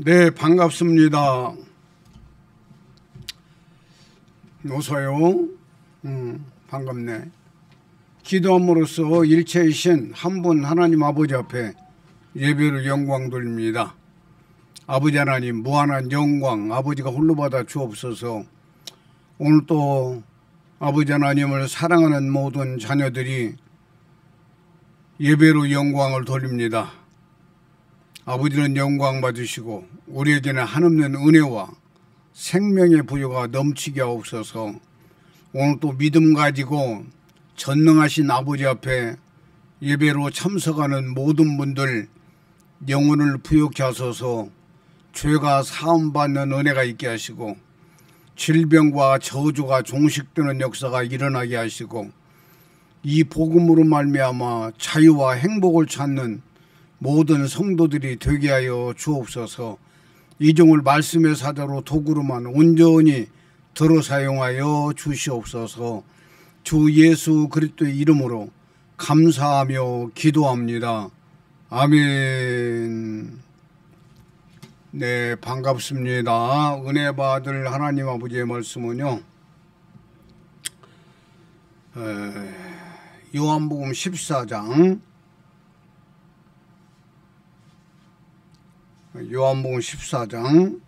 네, 반갑습니다. 어서요. 반갑네. 기도함으로써 일체이신 한 분 하나님 아버지 앞에 예배를 영광 돌립니다. 아버지 하나님, 무한한 영광 아버지가 홀로 받아 주옵소서. 오늘 또 아버지 하나님을 사랑하는 모든 자녀들이 예배로 영광을 돌립니다. 아버지는 영광 받으시고 우리에게는 한없는 은혜와 생명의 부여가 넘치게 하옵소서. 오늘 또 믿음 가지고 전능하신 아버지 앞에 예배로 참석하는 모든 분들 영혼을 부욕케 하소서. 죄가 사함받는 은혜가 있게 하시고 질병과 저주가 종식되는 역사가 일어나게 하시고 이 복음으로 말미암아 자유와 행복을 찾는 모든 성도들이 되게 하여 주옵소서. 이 종을 말씀의 사자로 도구로만 온전히 들어 사용하여 주시옵소서. 주 예수 그리스도의 이름으로 감사하며 기도합니다. 아멘. 네, 반갑습니다. 은혜 받을 하나님 아버지의 말씀은요, 요한복음 14장 요한복음 14장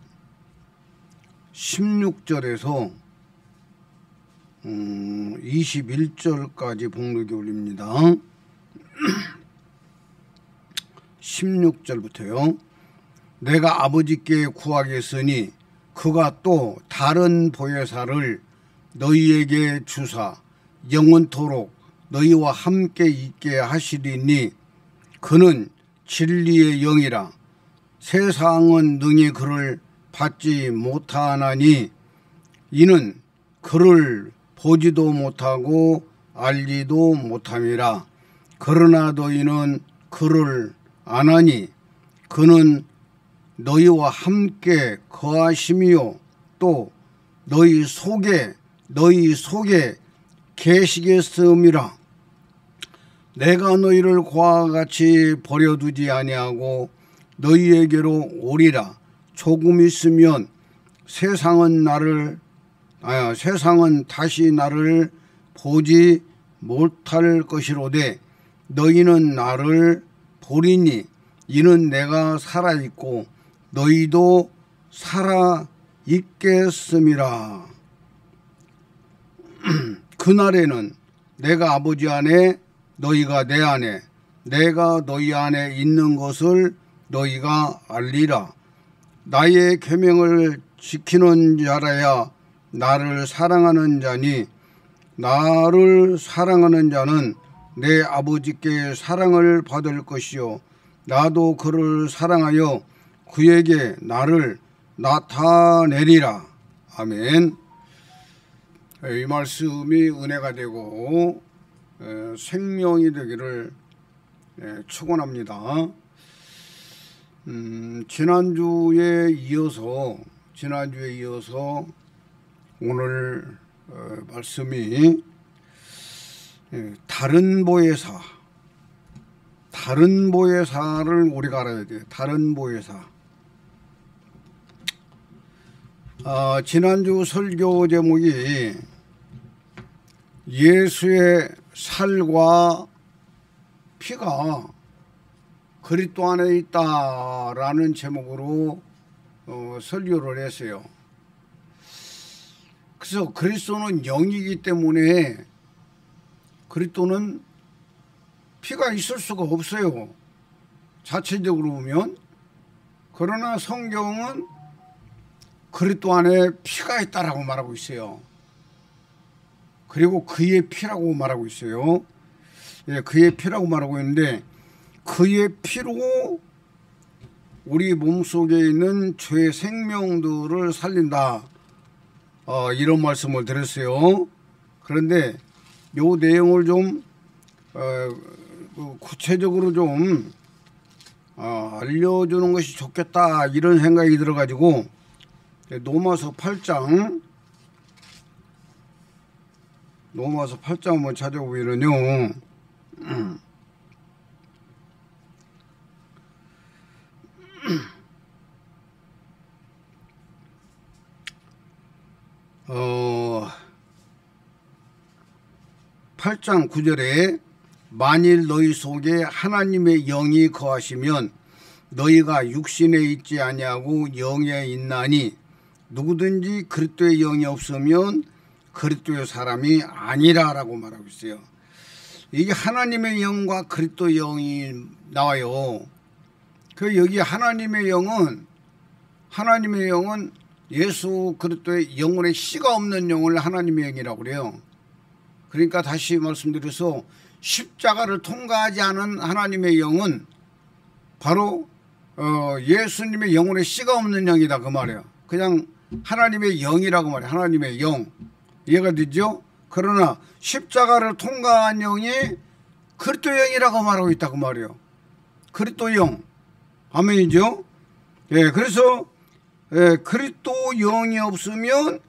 16절에서 21절까지 복록이 올립니다. 16절부터요. 내가 아버지께 구하겠으니 그가 또 다른 보혜사를 너희에게 주사 영원토록 너희와 함께 있게 하시리니 그는 진리의 영이라. 세상은 능히 그를 받지 못하나니 이는 그를 보지도 못하고 알지도 못함이라. 그러나 너희는 그를 아나니 그는 너희와 함께 거하심이요 또 너희 속에 계시겠음이라. 내가 너희를 고와 같이 버려두지 아니하고 너희에게로 오리라. 조금 있으면 세상은 다시 나를 보지 못할 것이로되 너희는 나를 보리니 이는 내가 살아있고 너희도 살아있겠음이라. 그날에는 내가 아버지 안에 너희가 내 안에 내가 너희 안에 있는 것을 너희가 알리라. 나의 계명을 지키는 자라야 나를 사랑하는 자니 나를 사랑하는 자는 내 아버지께 사랑을 받을 것이요 나도 그를 사랑하여 그에게 나를 나타내리라. 아멘. 이 말씀이 은혜가 되고 생명이 되기를 축원합니다. 지난주에 이어서 오늘 말씀이 다른 보혜사를 우리가 알아야 돼요. 다른 보혜사. 지난주 설교 제목이 예수의 살과 피가 그리스도 안에 있다라는 제목으로 설교를 했어요. 그래서 그리스도는 영이기 때문에 그리스도는 피가 있을 수가 없어요. 자체적으로 보면. 그러나 성경은 그리스도 안에 피가 있다라고 말하고 있어요. 그리고 그의 피라고 말하고 있어요. 예, 그의 피라고 말하고 있는데 그의 피로 우리 몸속에 있는 죄 생명들을 살린다. 이런 말씀을 드렸어요. 그런데 요 내용을 좀 구체적으로 좀 알려주는 것이 좋겠다 이런 생각이 들어가지고 로마서 8장 한번 찾아보면요. 8장 9절에 만일 너희 속에 하나님의 영이 거하시면 너희가 육신에 있지 아니하고 영에 있나니 누구든지 그리스도의 영이 없으면 그리스도의 사람이 아니라라고 말하고 있어요. 이게 하나님의 영과 그리스도의 영이 나와요. 그 여기 하나님의 영은 예수 그리스도의 영혼의 씨가 없는 영을 하나님의 영이라고 그래요. 그러니까 다시 말씀드려서 십자가를 통과하지 않은 하나님의 영은 바로 예수님의 영혼의 씨가 없는 영이다 그 말이에요. 그냥 하나님의 영이라고 말해요. 하나님의 영. 이해가 되죠? 그러나 십자가를 통과한 영이 그리스도 영이라고 말하고 있다 그 말이에요. 그리스도 영. 아멘이죠? 예, 그래서 그리스도 영이 없으면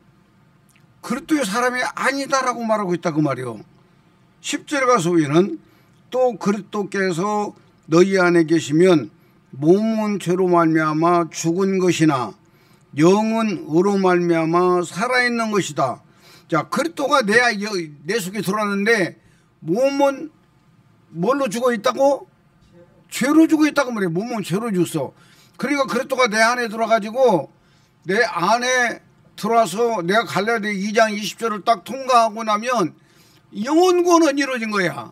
그리스도의 사람이 아니다라고 말하고 있다 그 말이에요. 10절에 가서 보면은 또 그리스도께서 너희 안에 계시면 몸은 죄로 말미암아 죽은 것이나 영은 의로 말미암아 살아있는 것이다. 자, 그리스도가 내 속에 들어왔는데 몸은 뭘로 죽어 있다고? 죄로 죽어 있다고 말이에요. 몸은 죄로 죽었어. 그러니까 그리스도가 내 안에 들어가지고 내 안에 들어와서 내가 갈라디아 2장 20절을 딱 통과하고 나면 영혼구원은 이루어진 거야.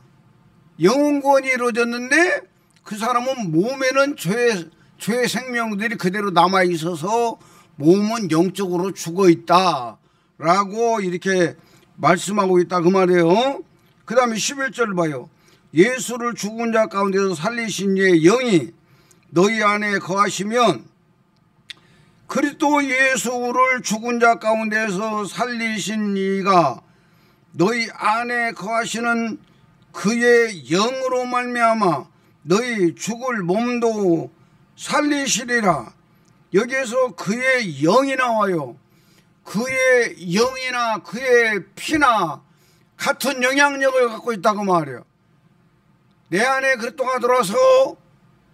영혼구원이 이루어졌는데 그 사람은 몸에는 죄의 생명들이 그대로 남아 있어서 몸은 영적으로 죽어 있다라고 이렇게 말씀하고 있다 그 말이에요. 그 다음에 11절 봐요. 예수를 죽은 자 가운데서 살리신 이의 영이 너희 안에 거하시면 그리스도 예수를 죽은 자 가운데서 살리신 이가 너희 안에 거하시는 그의 영으로 말미암아 너희 죽을 몸도 살리시리라. 여기에서 그의 영이 나와요. 그의 영이나 그의 피나 같은 영향력을 갖고 있다고 말이에요. 내 안에 그리스도가 들어와서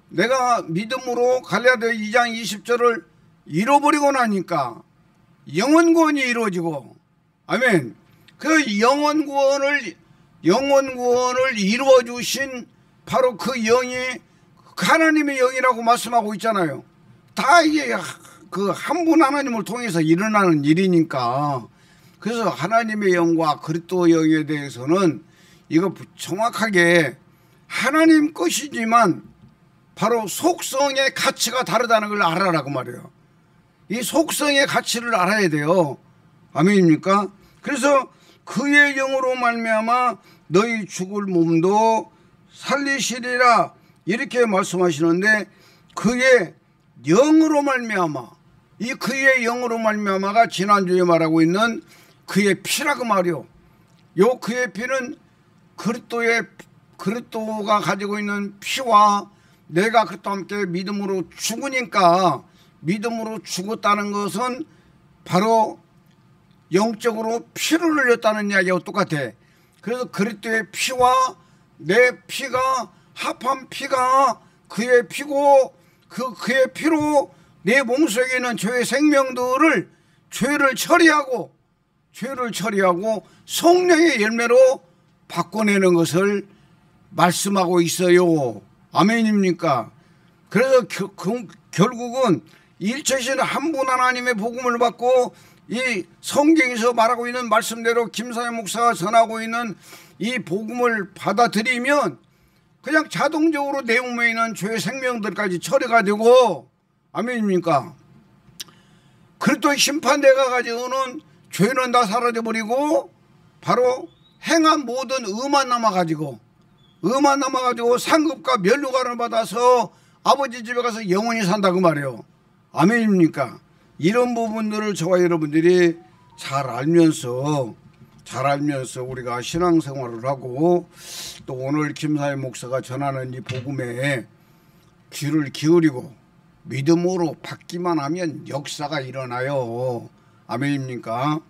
내가 믿음으로 갈라디아 2장 20절을 잃어버리고 나니까 영혼구원이 이루어지고, 아멘. 그 영혼구원을 이루어 주신 바로 그 영이 하나님의 영이라고 말씀하고 있잖아요. 다 이게 그 한 분 하나님을 통해서 일어나는 일이니까. 그래서 하나님의 영과 그리스도 영에 대해서는 이거 정확하게 하나님 것이지만 바로 속성의 가치가 다르다는 걸 알아라고 말이에요. 이 속성의 가치를 알아야 돼요. 아멘입니까? 그래서 그의 영으로 말미암아 너희 죽을 몸도 살리시리라 이렇게 말씀하시는데, 그의 영으로 말미암아, 이 그의 영으로 말미암아가 지난주에 말하고 있는 그의 피라고 말이요. 요 그의 피는 그리스도가 가지고 있는 피와 내가 그리스도와 함께 믿음으로 죽으니까, 믿음으로 죽었다는 것은 바로 영적으로 피를 흘렸다는 이야기하고 똑같아. 그래서 그리스도의 피와 내 피가 합한 피가 그의 피고, 그의 피로 내 몸속에 있는 죄의 생명들을 죄를 처리하고 성령의 열매로 바꿔내는 것을 말씀하고 있어요. 아멘입니까? 그래서 결국은 일체신 한 분 하나님의 복음을 받고 이 성경에서 말하고 있는 말씀대로 김사회 목사가 전하고 있는 이 복음을 받아들이면 그냥 자동적으로 내 몸에 있는 죄의 생명들까지 처리가 되고, 아멘입니까? 그리스도의 심판대가 가지고는 죄는 다 사라져버리고 바로 행한 모든 의만 남아가지고 상급과 면류관을 받아서 아버지 집에 가서 영원히 산다고 말이에요. 아멘입니까? 이런 부분들을 저와 여러분들이 잘 알면서 우리가 신앙생활을 하고 또 오늘 김사회 목사가 전하는 이 복음에 귀를 기울이고 믿음으로 받기만 하면 역사가 일어나요. 아멘입니까?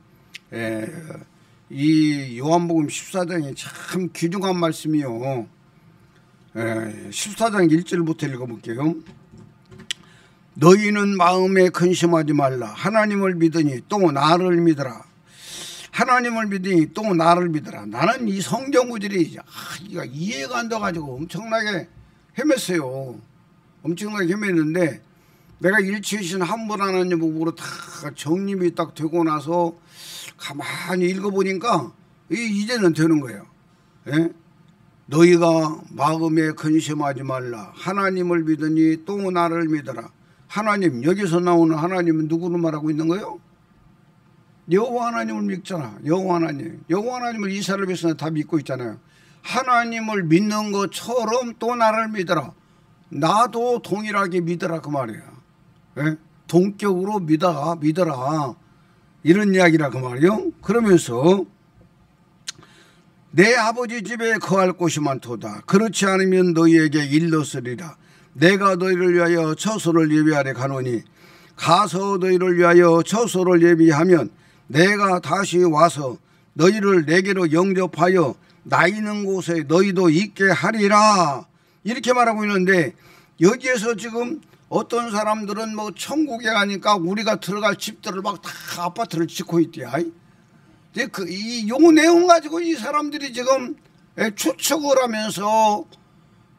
이 요한복음 14장이 참 귀중한 말씀이요. 14장 1절부터 읽어볼게요. 너희는 마음에 근심하지 말라. 하나님을 믿으니 또 나를 믿으라. 하나님을 믿으니 또 나를 믿어라. 나는 이 성경 구절이 이거 이해가 안 돼가지고 엄청나게 헤맸어요. 엄청나게 헤맸는데 내가 일치이신 한 분 하나님 보고로 다 정립이 딱 되고 나서 가만히 읽어보니까 이제는 되는 거예요. 예? 너희가 마음에 근심하지 말라. 하나님을 믿으니 또 나를 믿어라. 하나님, 여기서 나오는 하나님은 누구를 말하고 있는 거예요? 여호와 하나님을 믿잖아. 여호와 하나님. 여호와 하나님을 이스라엘 백성은 다 믿고 있잖아요. 하나님을 믿는 것처럼 또 나를 믿어라. 나도 동일하게 믿어라 그 말이야. 예? 동격으로 믿어라. 이런 이야기라 그 말이요. 그러면서 내 아버지 집에 거할 곳이 많도다. 그렇지 않으면 너희에게 일렀으리라. 내가 너희를 위하여 처소를 예비하러 가노니 가서 너희를 위하여 처소를 예비하면 내가 다시 와서 너희를 내게로 영접하여 나 있는 곳에 너희도 있게 하리라. 이렇게 말하고 있는데 여기에서 지금 어떤 사람들은 뭐 천국에 가니까 우리가 들어갈 집들을 막 다 아파트를 짓고 있대요. 요 내용 가지고 이 사람들이 지금 추측을 하면서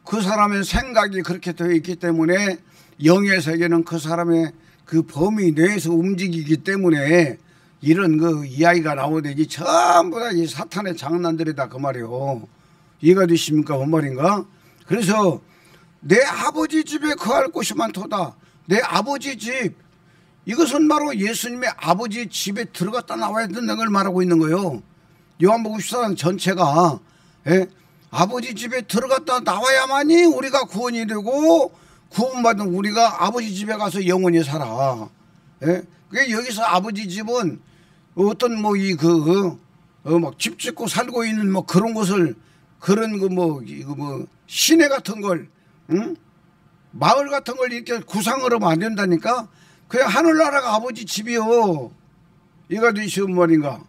그 사람의 생각이 그렇게 되어 있기 때문에 영의 세계는 그 사람의 그 범위 내에서 움직이기 때문에 이런 그 이야기가 나오되지 전부 다 이 사탄의 장난들이다 그 말이요. 이해가 되십니까? 뭔 말인가? 그래서 내 아버지 집에 거할 곳이 많도다. 내 아버지 집, 이것은 바로 예수님의 아버지 집에 들어갔다 나와야 된다는 걸 말하고 있는 거예요. 요한복음 14장 전체가 아버지 집에 들어갔다 나와야만이 우리가 구원이 되고 구원받은 우리가 아버지 집에 가서 영원히 살아. 그게 여기서 아버지 집은 어떤 뭐 막 집 짓고 살고 있는 뭐 그런 것을 그런 시내 같은 걸 마을 같은 걸 이렇게 구상을 하면 안 된다니까. 그냥 하늘나라가 아버지 집이요. 이가 되시는 말인가.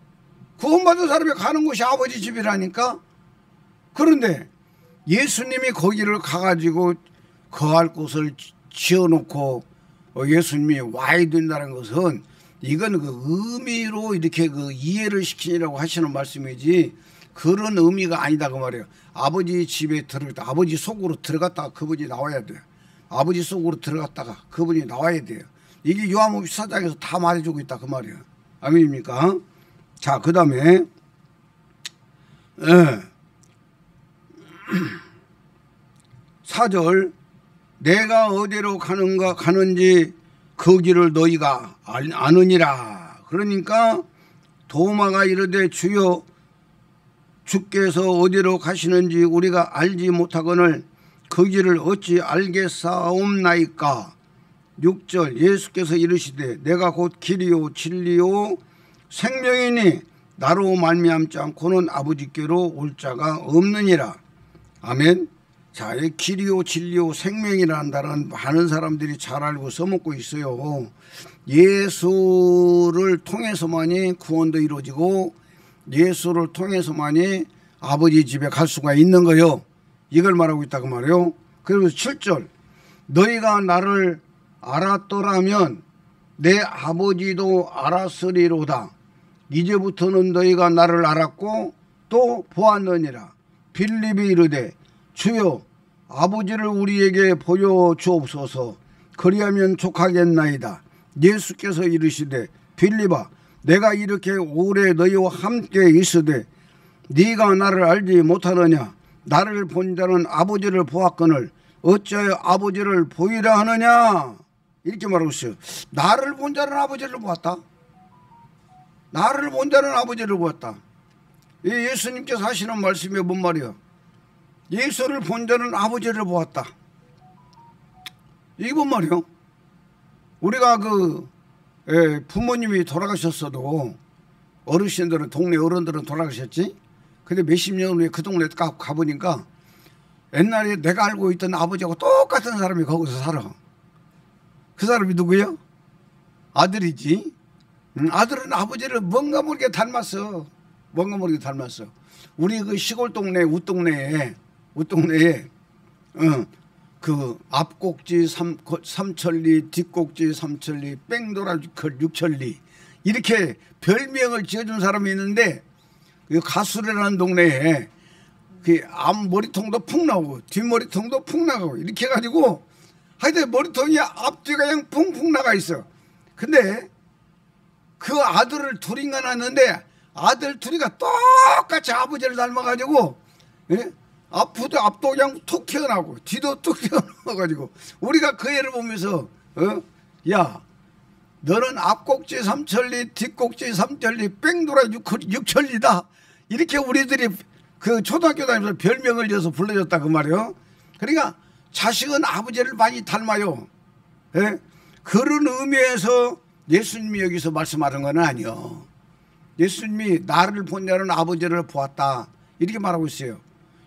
구원받은 사람이 가는 곳이 아버지 집이라니까. 그런데 예수님이 거기를 가가지고 거할 곳을 지어놓고 예수님이 와야 된다는 것은 이건 그 의미로 이렇게 그 이해를 시키라고 하시는 말씀이지 그런 의미가 아니다 그 말이에요. 아버지 집에 들어갔다, 아버지 속으로 들어갔다가 그분이 나와야 돼요. 아버지 속으로 들어갔다가 그분이 나와야 돼요. 이게 요한복음 14장에서 다 말해주고 있다 그 말이에요. 아멘입니까? 자, 그 다음에 4절 내가 어디로 가는지 그 길을 너희가 아느니라. 그러니까 도마가 이르되 주여 주께서 어디로 가시는지 우리가 알지 못하거늘 그 길을 어찌 알겠사옵나이까. 6절 예수께서 이르시되 내가 곧 길이요 진리요 생명이니 나로 말미암지 않고는 아버지께로 올 자가 없느니라. 아멘. 자, 이 길이요 진리요 생명이라는 단어는 많은 사람들이 잘 알고 써먹고 있어요. 예수를 통해서만이 구원도 이루어지고 예수를 통해서만이 아버지 집에 갈 수가 있는 거요. 이걸 말하고 있다고 말이에요. 그리고 7절 너희가 나를 알았더라면 내 아버지도 알았으리로다. 이제부터는 너희가 나를 알았고 또 보았느니라. 빌립이 이르되 주여 아버지를 우리에게 보여주옵소서. 그리하면 족하겠나이다. 예수께서 이르시되 빌립아 내가 이렇게 오래 너희와 함께 있으되 네가 나를 알지 못하느냐. 나를 본 자는 아버지를 보았거늘 어찌하여 아버지를 보이라 하느냐. 이렇게 말하고 있어요. 나를 본 자는 아버지를 보았다. 나를 본 자는 아버지를 보았다. 이 예수님께서 하시는 말씀이 뭔 말이야. 예수를 본 자는 아버지를 보았다. 이게 뭔 말이요. 우리가 부모님이 돌아가셨어도 어르신들은 동네 어른들은 돌아가셨지. 근데 몇십 년 후에 그 동네 가보니까 옛날에 내가 알고 있던 아버지하고 똑같은 사람이 거기서 살아. 그 사람이 누구예요? 아들이지. 아들은 아버지를 뭔가 모르게 닮았어. 뭔가 모르게 닮았어. 우리 그 시골 동네 웃동네에 그 앞꼭지 삼천리 뒷꼭지 삼천리 뺑돌아 육천리 이렇게 별명을 지어준 사람이 있는데 그 가수라는 동네에 그 앞머리통도 푹 나오고 뒷머리통도 푹 나가고 이렇게 해가지고 하여튼 머리통이 앞뒤가 그냥 풍풍 나가 있어. 근데 그 아들을 둘인가 낳았는데 아들 둘이가 똑같이 아버지를 닮아가지고 예? 앞도 그냥 툭 튀어나오고 뒤도 툭 튀어나와가지고 우리가 그 애를 보면서 야 너는 앞꼭지 삼천리 뒷꼭지 삼천리 뺑돌아 육천리다 이렇게 우리들이 그 초등학교 다니면서 별명을 지어서 불러줬다 그 말이요. 그러니까 자식은 아버지를 많이 닮아요. 예? 그런 의미에서 예수님이 여기서 말씀하는 건 아니요. 예수님이 나를 본 자는 아버지를 보았다 이렇게 말하고 있어요.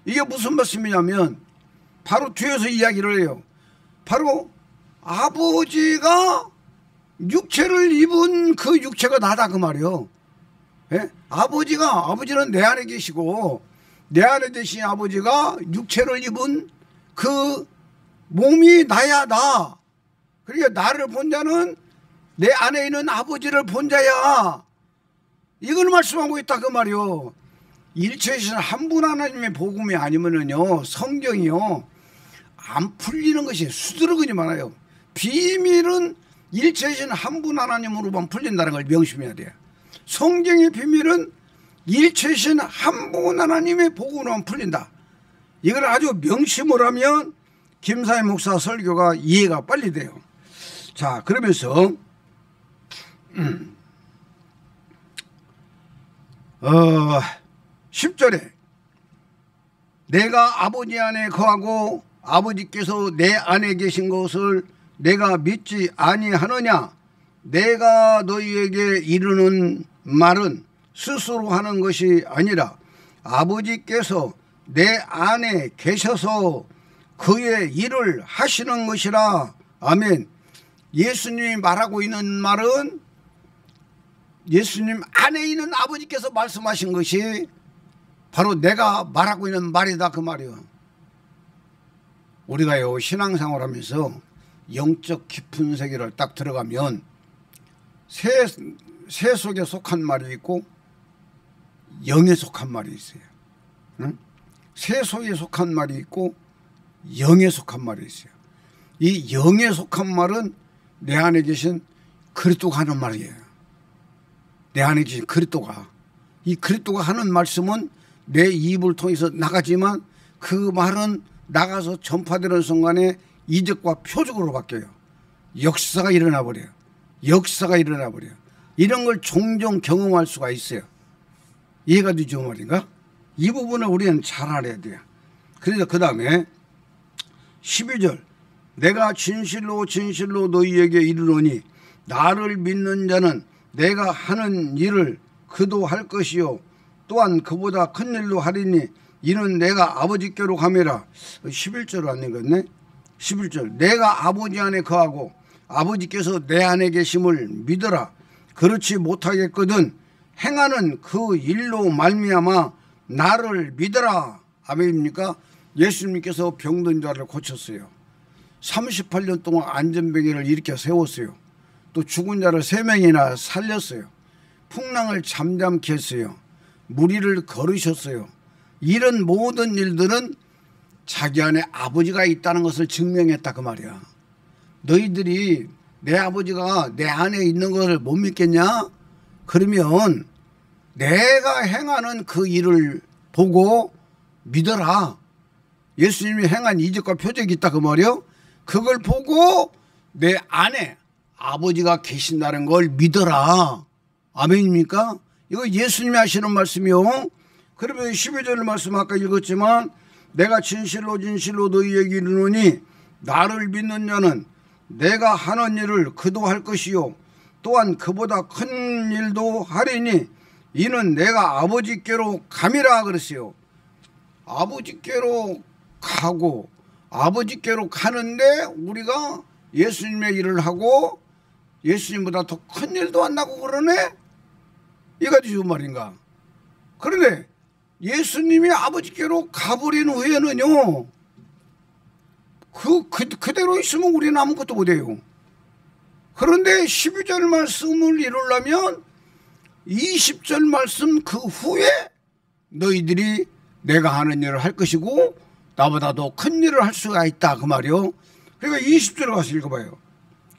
이게 무슨 말씀이냐면 바로 뒤에서 이야기를 해요. 바로 아버지가 육체를 입은 그 육체가 나다 그 말이요. 예? 아버지는 내 안에 계시고 내 안에 계신 아버지가 육체를 입은 그 몸이 나야 나. 그러니까 나를 본 자는 내 안에 있는 아버지를 본 자야. 이걸 말씀하고 있다 그 말이요. 일체이신 한 분 하나님의 복음이 아니면은요 성경이요 안 풀리는 것이 수두룩이 많아요. 비밀은 일체이신 한 분 하나님으로만 풀린다는 걸 명심해야 돼요. 성경의 비밀은 일체이신 한 분 하나님의 복음으로만 풀린다. 이걸 아주 명심을 하면 김사회 목사 설교가 이해가 빨리 돼요. 자, 그러면서 10절에 내가 아버지 안에 거하고 아버지께서 내 안에 계신 것을 내가 믿지 아니하느냐. 내가 너희에게 이르는 말은 스스로 하는 것이 아니라 아버지께서 내 안에 계셔서 그의 일을 하시는 것이라. 아멘. 예수님이 말하고 있는 말은 예수님 안에 있는 아버지께서 말씀하신 것이 바로 내가 말하고 있는 말이다 그 말이요. 우리가요 신앙생활 하면서 영적 깊은 세계를 딱 들어가면 새 속에 속한 말이 있고 영에 속한 말이 있어요. 응? 새 속에 속한 말이 있고 영에 속한 말이 있어요. 이 영에 속한 말은 내 안에 계신 그리스도가 하는 말이에요. 내 안에 계신 그리스도가. 이 그리스도가 하는 말씀은 내 입을 통해서 나가지만 그 말은 나가서 전파되는 순간에 이적과 표적으로 바뀌어요. 역사가 일어나 버려요. 역사가 일어나 버려요. 이런 걸 종종 경험할 수가 있어요. 이해가 되죠 말인가? 이 부분을 우리는 잘 알아야 돼요. 그래서 그 다음에 12절 내가 진실로 진실로 너희에게 이르노니 나를 믿는 자는 내가 하는 일을 그도 할 것이요 또한 그보다 큰 일도 하리니 이는 내가 아버지께로 가매라. 11절을 안 읽었네. 11절 내가 아버지 안에 거하고 아버지께서 내 안에 계심을 믿어라. 그렇지 못하겠거든 행하는 그 일로 말미암아 나를 믿어라. 아멘입니까? 예수님께서 병든 자를 고쳤어요. 38년 동안 안전병기를 일으켜 세웠어요. 또 죽은 자를 3명이나 살렸어요. 풍랑을 잠잠케 했어요. 무리를 걸으셨어요. 이런 모든 일들은 자기 안에 아버지가 있다는 것을 증명했다 그 말이야. 너희들이 내 아버지가 내 안에 있는 것을 못 믿겠냐? 그러면 내가 행하는 그 일을 보고 믿어라. 예수님이 행한 이적과 표적이 있다 그 말이요. 그걸 보고 내 안에 아버지가 계신다는 걸 믿어라. 아멘입니까? 이거 예수님이 하시는 말씀이요. 그러면 12절 말씀 아까 읽었지만 내가 진실로 진실로 너희에게 이르노니 나를 믿는 자는 내가 하는 일을 그도 할 것이요 또한 그보다 큰 일도 하리니 이는 내가 아버지께로 감이라 그랬어요. 아버지께로 가고 아버지께로 가는데 우리가 예수님의 일을 하고 예수님보다 더 큰 일도 한다고 그러네? 이거지 그 말인가? 그런데 예수님이 아버지께로 가버린 후에는요 그대로 있으면 우리는 아무것도 못해요. 그런데 12절 말씀을 이루려면 20절 말씀 그 후에 너희들이 내가 하는 일을 할 것이고 나보다 더 큰 일을 할 수가 있다 그 말이요. 그러니까 20절 가서 읽어봐요.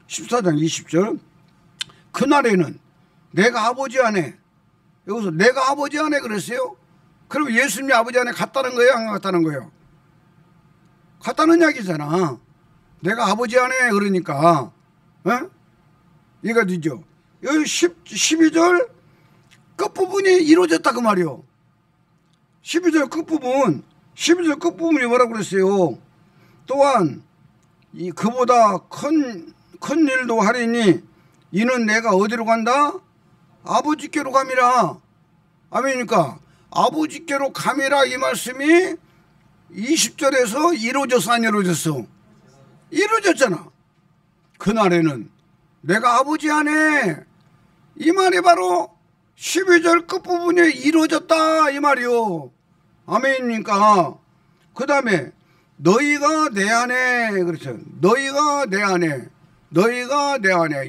14장 20절. 그날에는 내가 아버지 안에, 여기서 내가 아버지 안에 그랬어요. 그럼 예수님이 아버지 안에 갔다는 거예요, 안 갔다는 거예요? 갔다는 이야기잖아. 내가 아버지 안에 그러니까 이해가 되죠? 여기 12절 끝부분이 이루어졌다 그 말이요. 12절 끝부분이 뭐라고 그랬어요? 또한 그보다 큰 일도 하리니 이는 내가 어디로 간다? 아버지께로 감이라. 아멘이니까 아버지께로 감이라 이 말씀이 20절에서 이루어졌어 안 이루어졌어? 이루어졌잖아. 그날에는 내가 아버지 안에, 이 말이 바로 12절 끝부분에 이루어졌다 이 말이요. 아멘입니까? 그 다음에 너희가 내 안에, 그렇죠. 너희가 내 안에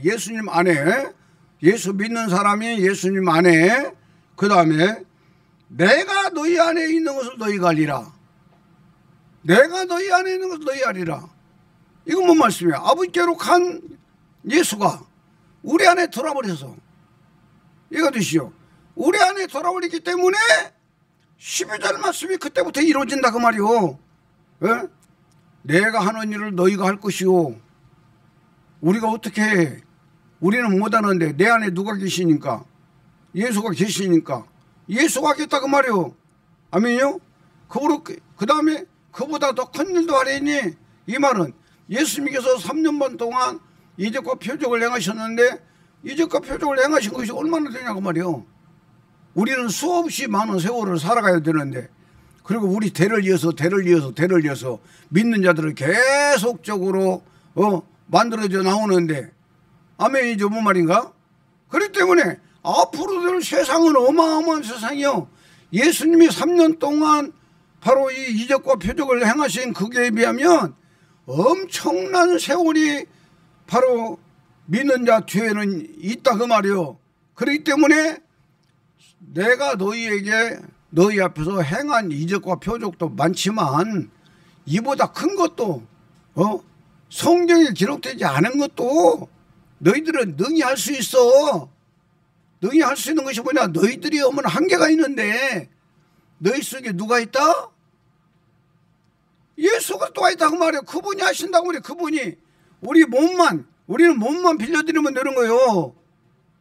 예수님 안에, 예수 믿는 사람이 예수님 안에, 그 다음에 내가 너희 안에 있는 것을 너희가 알리라. 내가 너희 안에 있는 것을 너희 알리라. 이건 뭔 말씀이야? 아버지께로 간 예수가 우리 안에 돌아버려서, 이거 드시오. 우리 안에 돌아버리기 때문에 12절 말씀이 그때부터 이루어진다 그 말이오. 예? 내가 하는 일을 너희가 할 것이오. 우리가 어떻게 해? 우리는 못하는데 내 안에 누가 계시니까? 예수가 계시니까 예수가 하겠다 그 말이오. 아멘요? 그 다음에 그보다 더 큰 일도 하려니, 이 말은 예수님께서 3년 반 동안 이적과 표적을 행하셨는데 이적과 표적을 행하신 것이 얼마나 되냐고 말이요. 우리는 수없이 많은 세월을 살아가야 되는데, 그리고 우리 대를 이어서 믿는 자들을 계속적으로 만들어져 나오는데, 아멘이죠 뭔 말인가? 그렇기 때문에 앞으로 될 세상은 어마어마한 세상이요. 예수님이 3년 동안 바로 이 이적과 표적을 행하신 그에 비하면 엄청난 세월이 바로 믿는 자 뒤에는 있다 그 말이요. 그렇기 때문에 내가 너희 앞에서 행한 이적과 표적도 많지만 이보다 큰 것도 성경에 기록되지 않은 것도 너희들은 능히 할 수 있어. 능히 할 수 있는 것이 뭐냐? 너희들이 오면 한계가 있는데 너희 속에 누가 있다? 예수 그리스도가 있다고 말이에요. 그분이 하신다고 말이에요. 그분이 우리는 몸만 빌려드리면 되는 거예요.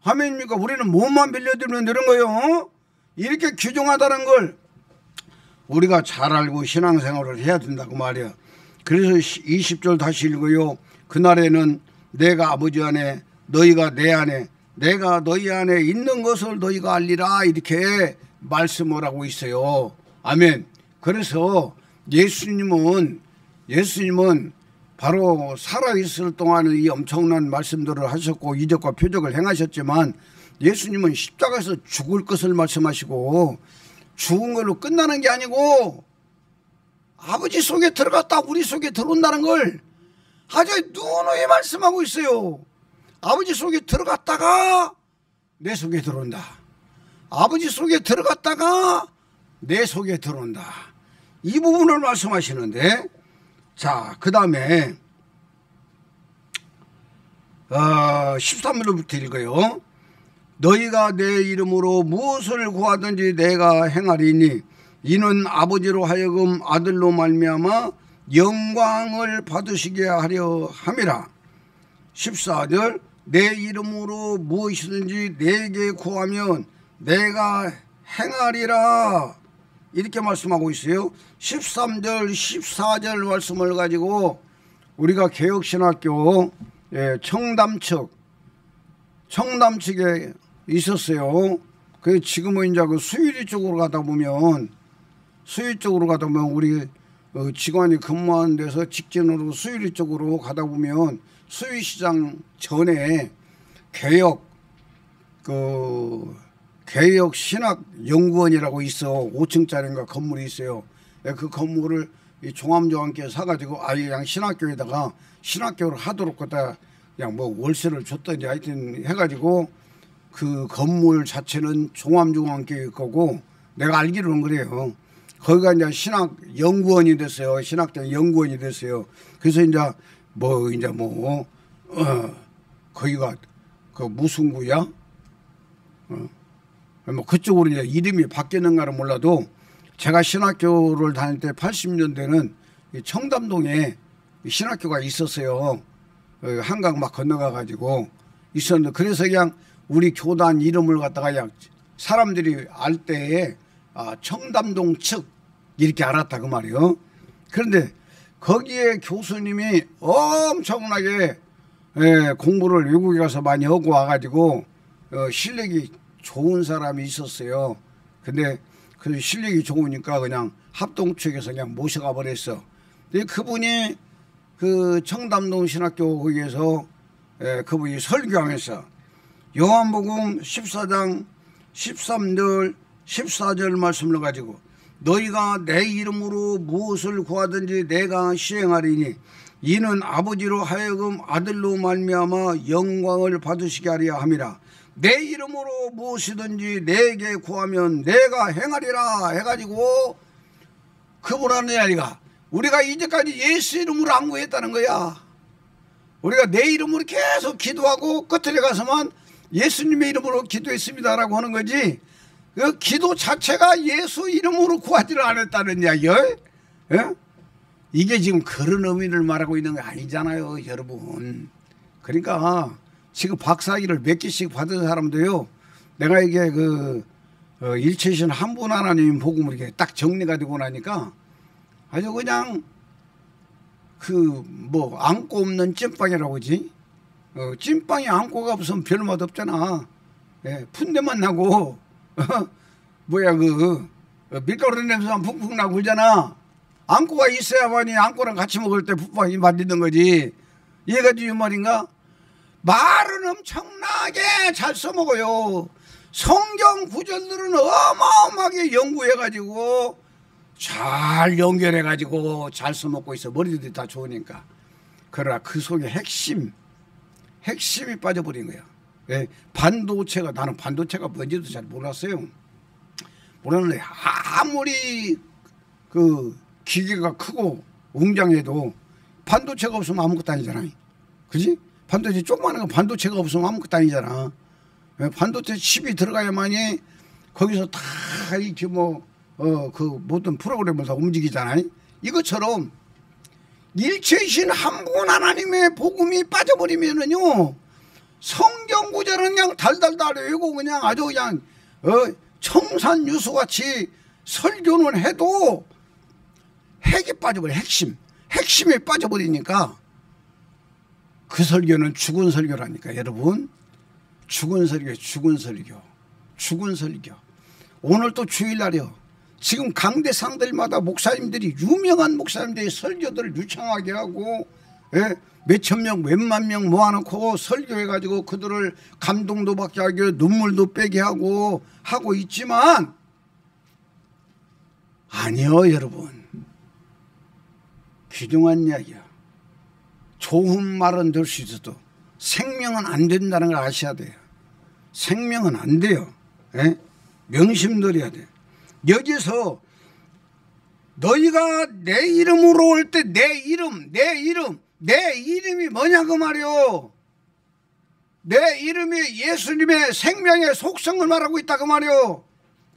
아멘입니까? 우리는 몸만 빌려드리면 되는 거예요. 이렇게 귀중하다는 걸 우리가 잘 알고 신앙생활을 해야 된다고 말이에요. 그래서 20절 다시 읽어요. 그날에는 내가 아버지 안에, 너희가 내 안에, 내가 너희 안에 있는 것을 너희가 알리라, 이렇게 말씀을 하고 있어요. 아멘. 그래서 예수님은 바로 살아있을 동안 이 엄청난 말씀들을 하셨고 이적과 표적을 행하셨지만, 예수님은 십자가에서 죽을 것을 말씀하시고 죽은 걸로 끝나는 게 아니고 아버지 속에 들어갔다 우리 속에 들어온다는 걸 아주 누누이 말씀하고 있어요. 아버지 속에 들어갔다가 내 속에 들어온다. 아버지 속에 들어갔다가 내 속에 들어온다. 이 부분을 말씀하시는데, 자, 그 다음에 13절부터 읽어요. 너희가 내 이름으로 무엇을 구하든지 내가 행하리니 이는 아버지로 하여금 아들로 말미암아 영광을 받으시게 하려 함이라. 14절 내 이름으로 무엇이든지 내게 구하면 내가 행하리라, 이렇게 말씀하고 있어요. 13절 14절 말씀을 가지고 우리가 개혁신학교 청담측에 있었어요. 그 지금은 이제 그 수유리 쪽으로 가다 보면 우리 직원이 근무하는 데서 직진으로 수유리 쪽으로 가다 보면 수유시장 전에 개혁신학연구원이라고 있어. 5층짜리인가 건물이 있어요. 그 건물을 이 종암조와 함께 사가지고 아예 그냥 신학교를 하도록 갖다 그냥 뭐 월세를 줬던지 하여튼 해가지고 그 건물 자체는 종암중앙교회 거고 내가 알기로는 그래요. 거기가 이제 신학 연구원이 됐어요. 신학대 연구원이 됐어요. 그래서 이제 거기가 그 무슨 구야? 뭐 그쪽으로 이제 이름이 바뀌었는가는 몰라도 제가 신학교를 다닐 때 80년대는 청담동에 신학교가 있었어요. 한강 막 건너가 가지고 있었는데 그래서 그냥 우리 교단 이름을 갖다가 그냥 사람들이 알 때에 청담동 측 이렇게 알았다 그 말이요. 그런데 거기에 교수님이 엄청나게 공부를 외국에 가서 많이 하고 와가지고 실력이 좋은 사람이 있었어요. 근데 그 실력이 좋으니까 그냥 합동측에서 그냥 모셔가 버렸어. 근데 그분이 그 청담동 신학교 거기에서 그분이 설교하면서 요한복음 14장 13절 14절 말씀을 가지고 너희가 내 이름으로 무엇을 구하든지 내가 시행하리니 이는 아버지로 하여금 아들로 말미암아 영광을 받으시게 하려 함이라. 내 이름으로 무엇이든지 내게 구하면 내가 행하리라 해가지고 그분 하는 아이가 우리가 이제까지 예수 이름으로 안 구했다는 거야. 우리가 내 이름으로 계속 기도하고 끝에 가서만 예수님의 이름으로 기도했습니다라고 하는 거지 그 기도 자체가 예수 이름으로 구하지를 않았다는 이야기요. 예? 이게 지금 그런 의미를 말하고 있는 게 아니잖아요, 여러분. 그러니까 지금 박사학위를 몇 개씩 받은 사람도요. 내가 이게 그 일체신 한 분 하나님 복음을 이렇게 딱 정리가 되고 나니까 아주 그냥 그 뭐 안고 없는 찐빵이라고 하지. 찐빵이 안고가 없으면 별 맛 없잖아. 예, 푼데만 나고 뭐야 그 밀가루 냄새만 푹푹 나고 그러잖아. 안고가 있어야만이 안고랑 같이 먹을 때 푹푹이 만드는 거지. 이해가 이 말인가? 말은 엄청나게 잘 써먹어요. 성경 구절들은 어마어마하게 연구해가지고 잘 연결해가지고 잘 써먹고 있어. 머리들이 다 좋으니까. 그러나 그 속에 핵심이 빠져버린 거야. 예, 반도체가 나는 반도체가 뭔지도 잘 몰랐어요. 몰랐는데 아무리 그 기계가 크고 웅장해도 반도체가 없으면 아무것도 아니잖아. 그지? 반도체 조그마한 거 반도체가 없으면 아무것도 아니잖아. 예, 반도체 칩이 들어가야만이 거기서 다 이렇게 그 모든 프로그램을 다 움직이잖아. 이것처럼 일체이신 한 분 하나님의 복음이 빠져버리면은요 성경 구절은 그냥 달달달 외우고 그냥 아주 그냥 청산유수같이 설교는 해도 핵이 빠져버려. 핵심이 빠져버리니까 그 설교는 죽은 설교라니까. 여러분 죽은 설교. 오늘 또 주일날이요. 지금 강대상들마다 목사님들이 유명한 목사님들이 설교들을 유창하게 하고 몇천 명 몇만 명 모아놓고 설교해가지고 그들을 감동도 받게 하고 눈물도 빼게 하고 있지만 아니요 여러분. 귀중한 이야기야. 좋은 말은 될 수 있어도 생명은 안 된다는 걸 아셔야 돼요. 생명은 안 돼요. 명심들어야 돼. 여기서 너희가 내 이름으로 올 때 내 이름이 뭐냐고 말이요. 내 이름이 예수님의 생명의 속성을 말하고 있다고 말이요.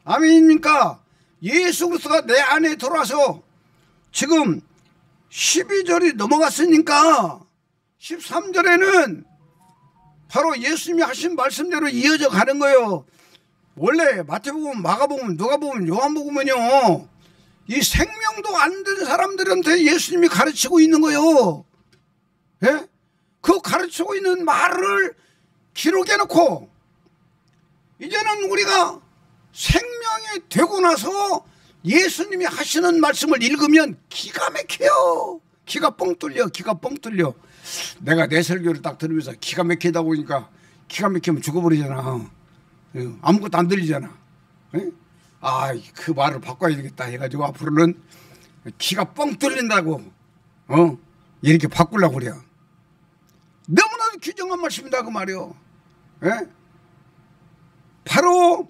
아멘입니까? 예수 그리스도가 내 안에 들어와서 지금 12절이 넘어갔으니까 13절에는 바로 예수님이 하신 말씀대로 이어져 가는 거예요. 원래 마태복음, 마가복음, 누가복음, 요한복음은요 이 생명도 안 된 사람들한테 예수님이 가르치고 있는 거예요. 예? 그 가르치고 있는 말을 기록해 놓고 이제는 우리가 생명이 되고 나서 예수님이 하시는 말씀을 읽으면 기가 막혀요. 기가 뻥 뚫려. 내가 내 설교를 딱 들으면서 기가 막히다 보니까 기가 막히면 죽어버리잖아. 아무것도 안 들리잖아. 그 말을 바꿔야 되겠다 해가지고 앞으로는 기가 뻥 뚫린다고 이렇게 바꾸려고 그래요. 너무나도 귀중한 말씀이다 그 말이요. 바로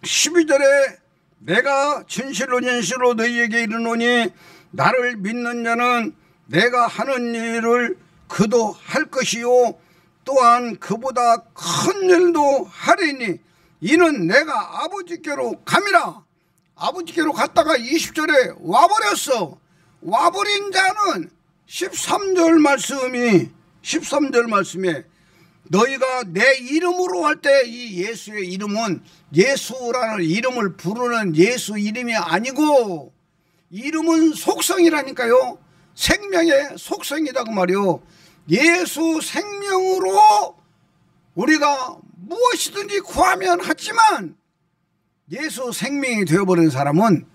12절에 내가 진실로 진실로 너희에게 이르노니 나를 믿는 자는 내가 하는 일을 그도 할 것이요 또한 그보다 큰 일도 하리니 이는 내가 아버지께로 감이라. 아버지께로 갔다가 20절에 와버렸어. 와버린 자는 13절 말씀에 너희가 내 이름으로 할 때 이 예수의 이름은 예수라는 이름을 부르는 예수 이름이 아니고 이름은 속성이라니까요. 생명의 속성이다 그 말이요. 예수 생명으로 우리가 무엇이든지 구하면 하지만 예수 생명이 되어버린 사람은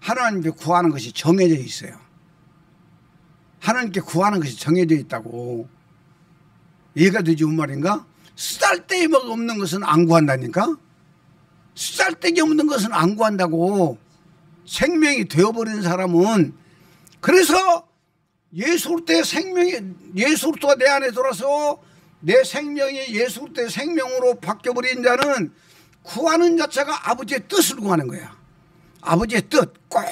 하나님께 구하는 것이 정해져 있어요. 하나님께 구하는 것이 정해져 있다고. 이해가 되지 뭔 말인가? 쓰잘데기가 없는 것은 안 구한다니까. 쓰잘데기 없는 것은 안 구한다고. 생명이 되어버린 사람은. 그래서 예수 그리스도의 생명이 예수 그리스도가 내 안에 들어서 내 생명이 예수 그리스도의 생명으로 바뀌어버린 자는 구하는 자체가 아버지의 뜻을 구하는 거야. 아버지의 뜻, 꼭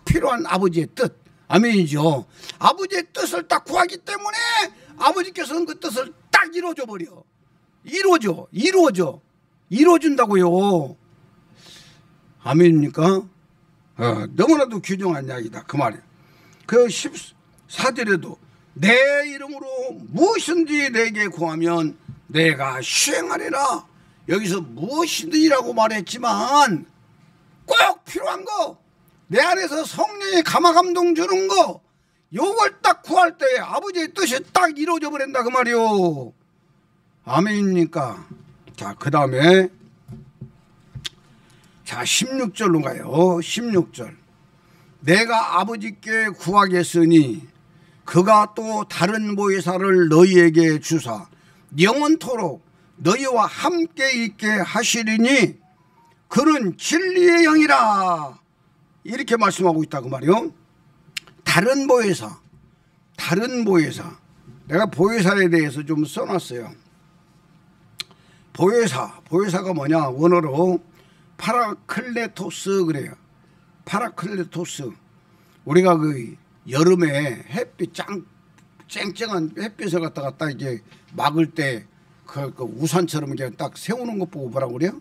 필요한 아버지의 뜻. 아멘이죠. 아버지의 뜻을 딱 구하기 때문에 아버지께서는 그 뜻을 딱 이루어줘 버려. 이루어준다고요. 아멘입니까? 너무나도 귀중한 이야기다 그 말이에요. 그 14절에도 내 이름으로 무엇이든지 내게 구하면 내가 시행하리라. 여기서 무엇이든지라고 말했지만 꼭 필요한 거, 내 안에서 성령이 감화감동 주는 거, 요걸 딱 구할 때 아버지의 뜻이 딱 이루어져 버린다 그 말이요. 아멘입니까? 자, 그 다음에 자 16절로 가요. 16절 내가 아버지께 구하겠으니 그가 또 다른 보혜사를 너희에게 주사 영원토록 너희와 함께 있게 하시리니 그는 진리의 영이라. 이렇게 말씀하고 있다 그 말이요. 다른 보혜사. 내가 보혜사에 대해서 좀 써놨어요. 보혜사가 뭐냐? 원어로 파라클레토스 그래요. 파라클레토스. 우리가 그 여름에 햇빛 쨍쨍한 햇빛을 갖다 이제 막을 때 그 우산처럼 이렇게 딱 세우는 것 보고 뭐라고 그래요?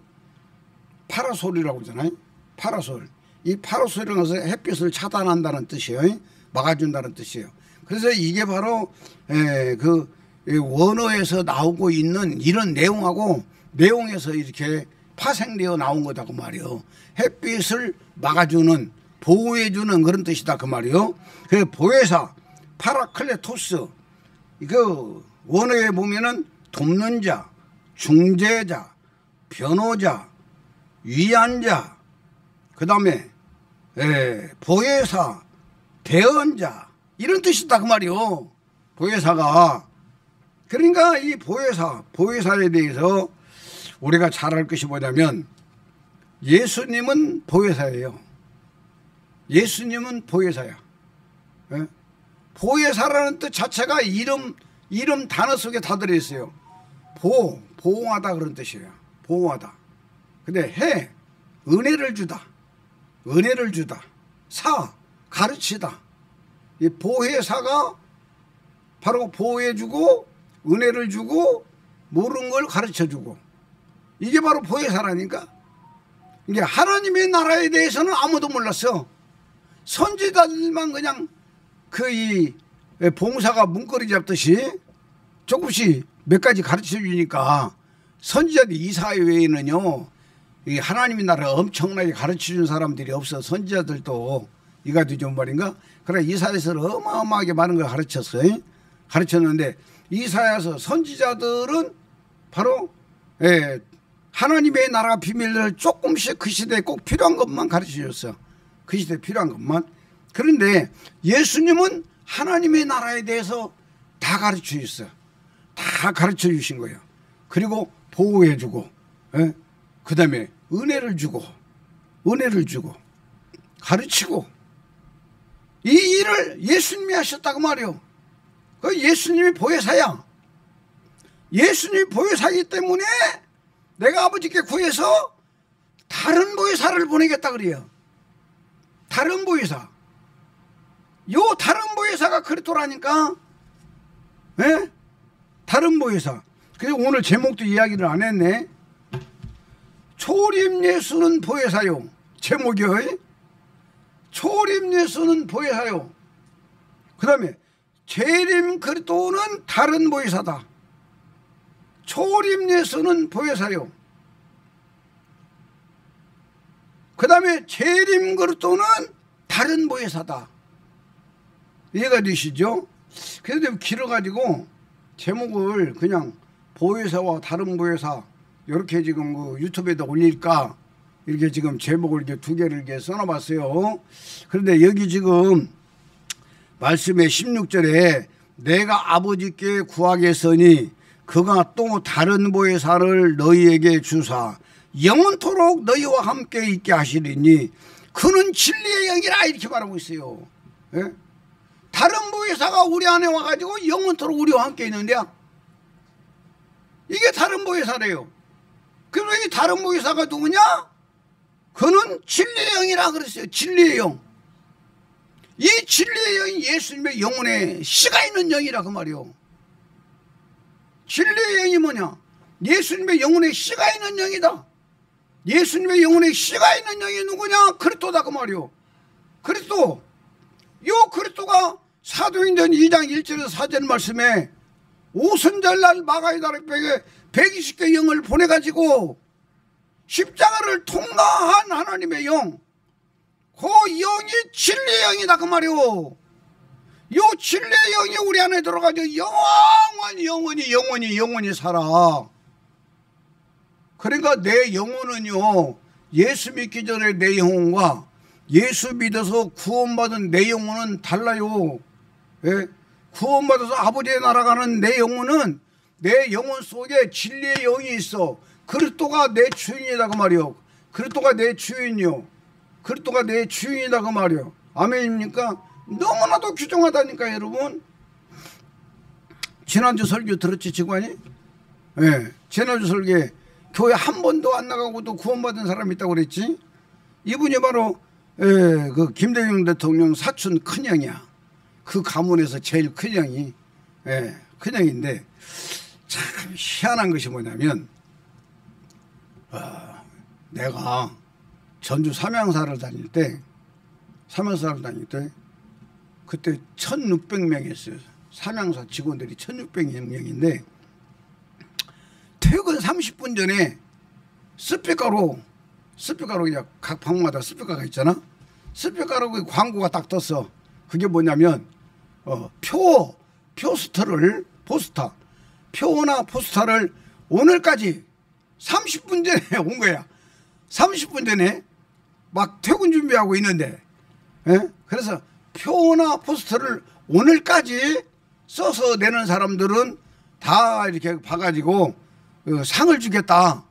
파라솔이라고 그러잖아요. 파라솔. 이 파라솔이라는 것은 햇빛을 차단한다는 뜻이에요. 막아준다는 뜻이에요. 그래서 이게 바로 그 원어에서 나오고 있는 이런 내용에서 이렇게 파생되어 나온 거다 그 말이요. 햇빛을 막아주는, 보호해주는 그런 뜻이다 그 말이요. 그 보혜사 파라클레토스, 그 원어에 보면은 돕는 자, 중재자, 변호자, 위안자, 그 다음에 보혜사, 대언자, 이런 뜻이다 그 말이요. 보혜사가. 그러니까 이 보혜사에 대해서 우리가 잘 알 것이 뭐냐면 예수님은 보혜사예요. 예수님은 보혜사야. 보혜사라는 뜻 자체가 이름 단어 속에 다 들어있어요. 보호하다 그런 뜻이에요. 보호하다. 근데 은혜를 주다. 가르치다. 이 보혜사가 바로 보호해주고 은혜를 주고 모르는 걸 가르쳐주고, 이게 바로 보혜사라니까. 이게 하나님의 나라에 대해서는 아무도 몰랐어. 선지자들만 그냥 이 봉사가 문고리 잡듯이 조금씩 몇 가지 가르쳐주니까, 선지자들 이사회 외에는요 이 하나님의 나라 엄청나게 가르쳐준 사람들이 없어. 선지자들도 이가 되죠 말인가. 그래 이사야서를 어마어마하게 많은 걸 가르쳤는데 이사야서 선지자들은 바로 하나님의 나라 비밀을 조금씩 그 시대에 꼭 필요한 것만 가르쳐줬어. 그 시대에 필요한 것만. 그런데 예수님은 하나님의 나라에 대해서 다 가르쳐줬어요. 다 가르쳐주신 거예요. 그리고 보호해주고, 그 다음에 은혜를 주고 가르치고, 이 일을 예수님이 하셨다고 말이요. 그 예수님이 보혜사야. 예수님이 보혜사이기 때문에 내가 아버지께 구해서 다른 보혜사를 보내겠다 그래요. 다른 보혜사. 요 다른 보혜사가 그리스도라니까. 예? 다른 보혜사. 그래서 오늘 제목도 이야기를 안 했네. 초림 예수는 보혜사요. 제목이요. 초림 예수는 보혜사요. 그 다음에 재림 그리스도는 다른 보혜사다. 초림 예수는 보혜사요. 그 다음에 재림 그리스도는 다른 보혜사다. 이해가 되시죠? 그래서 좀 길어가지고 제목을 그냥 보혜사와 다른 보혜사 이렇게 지금 그 유튜브에다 올릴까 이렇게 지금 제목을 이렇게 두 개를 이렇게 써놔봤어요. 그런데 여기 지금 말씀의 16절에 내가 아버지께 구하겠으니 그가 또 다른 보혜사를 너희에게 주사 영원토록 너희와 함께 있게 하시리니 그는 진리의 영이라 이렇게 말하고 있어요. 예? 다른 보혜사가 우리 안에 와가지고 영원토록 우리와 함께 있는데요. 이게 다른 보혜사래요. 그럼 이 다른 보혜사가 누구냐? 그는 진리의 영이라 그랬어요. 진리의 영. 이 진리의 영이 예수님의 영혼에 씨가 있는 영이라 그 말이요. 진리의 영이 뭐냐? 예수님의 영혼에 씨가 있는 영이다. 예수님의 영혼에 씨가 있는 영이 누구냐? 그리스도다 그 말이요. 그리스도. 요 그리스도가 사도행전 2장 1절에서 4절 말씀에 오순절날 마가이다락벽에 120개 영을 보내가지고 십자가를 통과한 하나님의 영, 그 영이 진리의 영이다 그 말이요. 요 진리의 영이 우리 안에 들어가지고 영원히 살아. 그러니까 내 영혼은요, 예수 믿기 전에 내 영혼과 예수 믿어서 구원받은 내 영혼은 달라요. 예? 구원받아서 아버지의 나라 가는 내 영혼은 내 영혼 속에 진리의 영이 있어. 그리스도가 내 주인이다 그 말이요. 그리스도가 내 주인이요. 그리스도가 내 주인이다 그 말이요. 아멘입니까? 너무나도 귀중하다니까 여러분. 지난주 설교 들었지 직관이? 예. 지난주 설교에 교회 한 번도 안 나가고도 구원받은 사람이 있다고 그랬지. 이분이 바로 그 김대중 대통령 사촌 큰형이야. 그 가문에서 제일 큰형이 큰형인데 참 희한한 것이 뭐냐면 내가 전주 삼양사를 다닐 때 그때 1600명이었어요. 삼양사 직원들이 1600명인데 퇴근 30분 전에 스피커로 그냥 각 방마다 스피커가 있잖아. 스피커로 그 광고가 딱 떴어. 그게 뭐냐면 표나 포스터를 오늘까지 30분 전에 온 거야. 30분 전에 막 퇴근 준비하고 있는데, 그래서 표나 포스터를 오늘까지 써서 내는 사람들은 다 이렇게 봐가지고 상을 주겠다.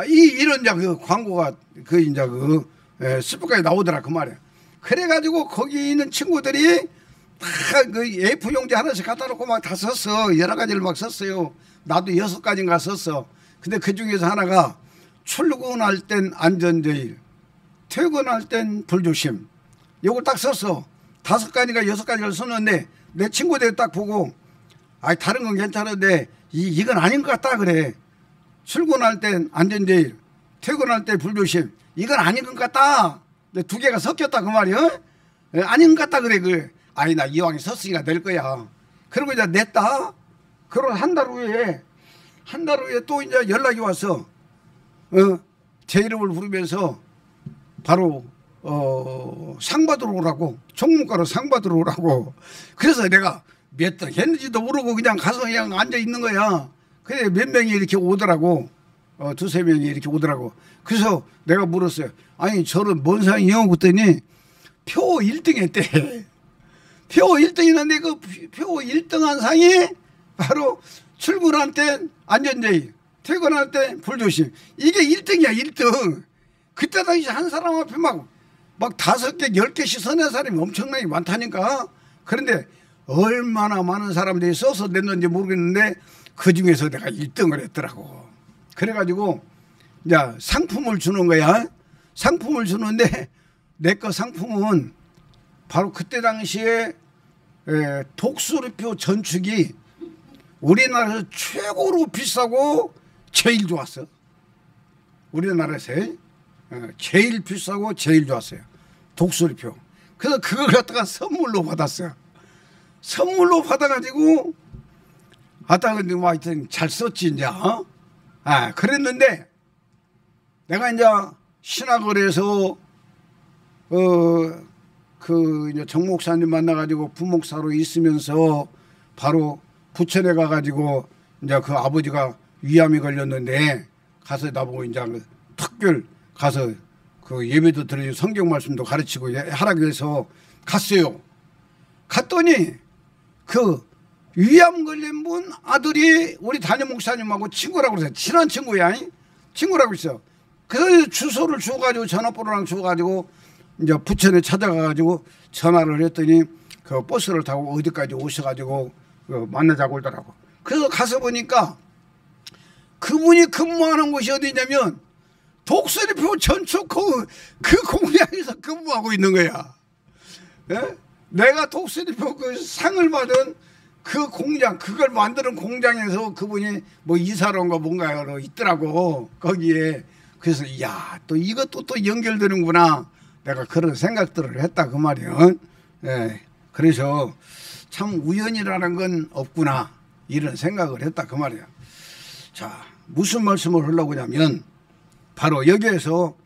이런 이제 그 광고가 스피커에 나오더라 그 말이야. 그래가지고 거기 있는 친구들이 다 그 A4 용지 하나씩 갖다 놓고 막 다 썼어. 여러 가지를 막 썼어요. 나도 6가지인가 썼어. 근데 그 중에서 하나가 출근할 땐 안전제일, 퇴근할 땐 불조심. 요걸 딱 썼어. 5가지가 6가지를 썼는데 내 친구들이 딱 보고 다른 건 괜찮은데 이건 아닌 것 같다 그래. 출근할 땐 안전제일, 퇴근할 때 불조심. 이건 아닌 것 같다. 근데 2개가 섞였다 그 말이야. 아닌 것 같다 그래. 나 이왕에 썼으니까 낼 거야. 그러고 이제 냈다. 그러고 한 달 후에 또 이제 연락이 와서 제 이름을 부르면서 바로 상 받으러 오라고, 총무과로 상 받으러 오라고. 그래서 내가 몇 달 했는지도 모르고 그냥 가서 그냥 앉아 있는 거야. 그래 몇 명이 이렇게 오더라고. 2-3명이 이렇게 오더라고. 그래서 내가 물었어요. 아니 저는 뭔 상이요? 그랬더니 표 1등 했대. 표 1등 했는데 그 표 1등한 상이 바로 출근할 때 안전제일, 퇴근할 때 불조심. 이게 1등이야 1등. 그때 당시 한 사람 앞에 막 5개 10개씩 서는 사람이 엄청나게 많다니까. 그런데 얼마나 많은 사람들이 써서 냈는지 모르겠는데 그중에서 내가 1등을 했더라고. 그래가지고 이제 상품을 주는 거야. 상품을 주는데 내 거 상품은 바로 그때 당시에 독수리표 전축이 우리나라에서 최고로 비싸고 제일 좋았어. 우리나라에서 제일 비싸고 제일 좋았어요. 독수리표. 그래서 그걸 갖다가 선물로 받았어요. 선물로 받아가지고 근데 뭐 하여튼 잘 썼지 이제. 그랬는데 내가 이제 신학원에서 이제 정 목사님 만나가지고 부목사로 있으면서 바로 부천에 가가지고 이제 그 아버지가 위암이 걸렸는데 가서 나보고 이제 특별 가서 그 예배도 드리고 성경 말씀도 가르치고 하라고 해서 갔어요. 갔더니 그 위암 걸린 분 아들이 우리 담임 목사님하고 친구라고 그랬어요. 친한 친구야. 친구라고 있어. 그래서 주소를 주워가지고 전화번호랑 주워가지고 이제 부천에 찾아가가지고 전화를 했더니 그 버스를 타고 어디까지 오셔가지고 만나자고 그러더라고. 그래서 가서 보니까 그분이 근무하는 곳이 어디냐면 독수리표 전축 그 공장에서 근무하고 있는 거야. 예? 내가 독수리표 그 상을 받은 그 공장, 그걸 만드는 공장에서 그분이 뭐 이사론가 뭔가로 있더라고 거기에. 그래서 또 이것도 또 연결되는구나. 내가 그런 생각들을 했다 그 말이야. 예. 그래서 참 우연이라는 건 없구나 이런 생각을 했다 그 말이야. 자, 무슨 말씀을 하려고 하냐면 바로 여기에서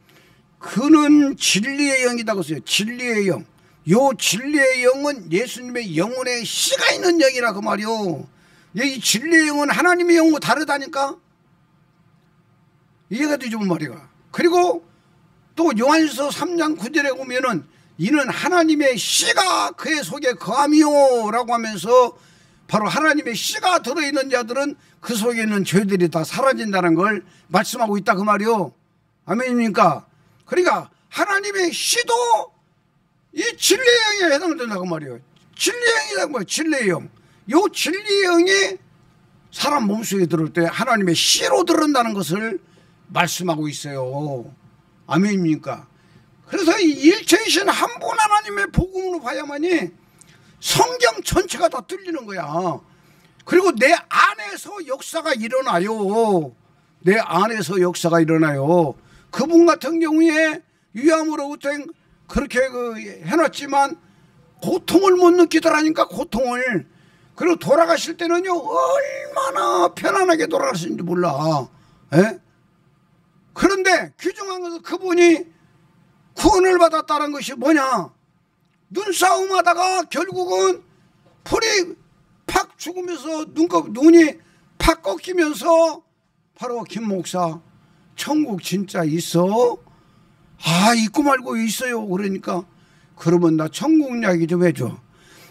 그는 진리의 영이라고 써요. 진리의 영. 요 진리의 영은 예수님의 영혼에 씨가 있는 영이라 그 말이요. 이 진리의 영은 하나님의 영과 다르다니까. 이해가 되죠 말이야. 그리고 또 요한일서 3장 9절에 보면은 이는 하나님의 씨가 그의 속에 거함이요 라고 하면서 바로 하나님의 씨가 들어있는 자들은 그 속에 있는 죄들이 다 사라진다는 걸 말씀하고 있다 그 말이요. 아멘입니까? 그러니까 하나님의 씨도 이 진리의 영에 해당된다 그 말이요. 진리의 영이라고 말이요. 진리의 영. 요 진리의 영이 사람 몸속에 들어올 때 하나님의 씨로 들어온다는 것을 말씀하고 있어요. 아멘입니까? 그래서 이 일체이신 한 분 하나님의 복음으로 봐야만이 성경 전체가 다 뚫리는 거야. 그리고 내 안에서 역사가 일어나요. 내 안에서 역사가 일어나요. 그분 같은 경우에 위암으로부터 그렇게 해놨지만 고통을 못 느끼더라니까. 고통을. 그리고 돌아가실 때는요 얼마나 편안하게 돌아가시는지 몰라. 에? 그런데 귀중한 것은 그분이 구원을 받았다는 것이 뭐냐. 눈싸움하다가 결국은 풀이 팍 죽으면서 눈이 팍 꺾이면서 바로 김 목사 천국 진짜 있어? 있고 말고 있어요. 그러니까 그러면 나 천국 이야기 좀 해줘.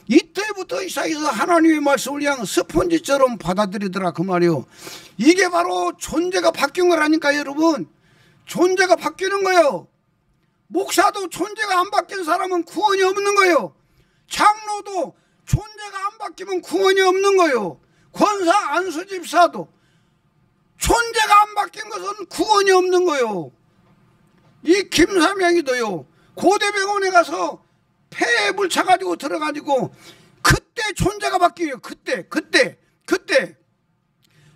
이때부터 이사에서 하나님의 말씀을 그냥 스펀지처럼 받아들이더라 그 말이요. 이게 바로 존재가 바뀐 거라니까 여러분. 존재가 바뀌는 거예요. 목사도 존재가 안 바뀐 사람은 구원이 없는 거예요. 장로도 존재가 안 바뀌면 구원이 없는 거예요. 권사 안수집사도 존재가 안 바뀐 것은 구원이 없는 거예요. 이 김삼양이도요 고대병원에 가서 폐에 물 차가지고 들어가지고 그때 존재가 바뀌어요. 그때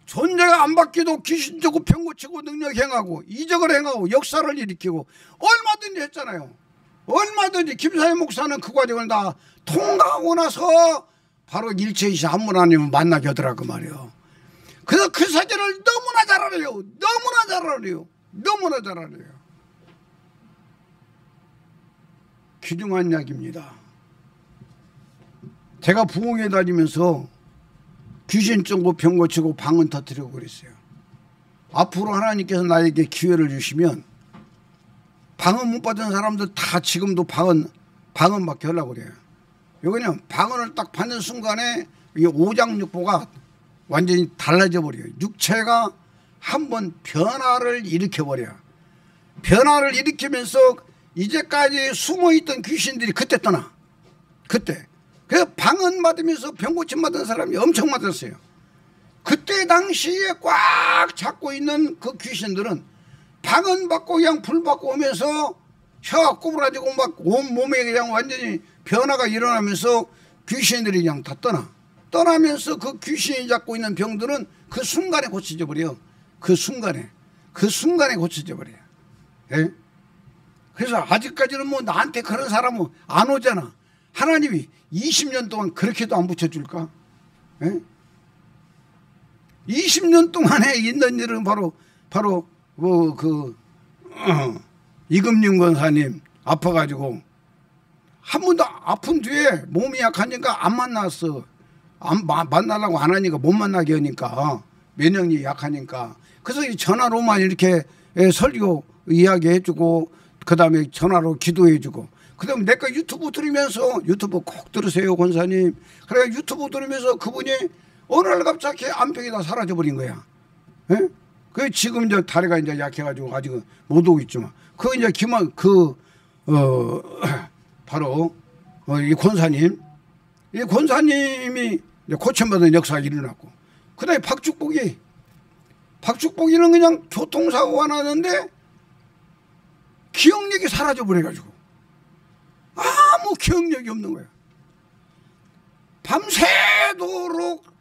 존재가 안 바뀌도 귀신 주고 병 고치고 능력 행하고 이적을 행하고 역사를 일으키고 얼마든지 했잖아요. 얼마든지 김사회 목사는 그 과정을 다 통과하고 나서 바로 일체이신 한 분 하나님을 만나게 하더라고 말이에요. 그래서 그 사실을 너무나 잘 알아요. 너무나 잘 알아요. 너무나 잘 알아요. 귀중한 이야기입니다. 제가 부흥회 다니면서 귀신 쫓고 병 고치고 방언 터뜨리고 그랬어요. 앞으로 하나님께서 나에게 기회를 주시면 방언 못 받은 사람들 다 지금도 방언 받게 하려고 그래요. 여기는 방언을 딱 받는 순간에 이 오장육부가 완전히 달라져 버려요. 육체가 한번 변화를 일으켜버려요. 변화를 일으키면서 이제까지 숨어있던 귀신들이 그때 떠나. 그때. 그래서 방언 받으면서 병 고침 받은 사람이 엄청 많았어요. 그때 당시에 꽉 잡고 있는 그 귀신들은 방언 받고 그냥 불 받고 오면서 혀가 꼬부라지고 막 온몸에 그냥 완전히 변화가 일어나면서 귀신들이 그냥 다 떠나면서 그 귀신이 잡고 있는 병들은 그 순간에 고쳐져 버려. 그 순간에 고쳐져 버려. 예? 그래서 아직까지는 뭐 나한테 그런 사람은 안 오잖아. 하나님이 20년 동안 그렇게도 안 붙여줄까? 예? 20년 동안에 있는 일은 바로 이금윤 권사님 아파가지고 한 번도 아픈 뒤에 몸이 약하니까 안 만났어. 만나려고 안 하니까 못 만나게 하니까 면역력이 약하니까. 그래서 전화로만 이렇게 설교 이야기해주고 그 다음에 전화로 기도해주고 그 다음에 내가 유튜브 들으면서 유튜브 꼭 들으세요 권사님. 그래 유튜브 들으면서 그분이 어느 날 갑자기 암병이 다 사라져버린 거야. 예? 그 지금 이제 다리가 이제 약해가지고 아직은 못 오고 있지만 그 이제 바로 이 권사님이 고침받은 역사가 일어났고 그 다음에 박죽복이는 그냥 교통사고가 나는데 기억력이 사라져 버려가지고 아무 기억력이 없는 거야. 밤새도록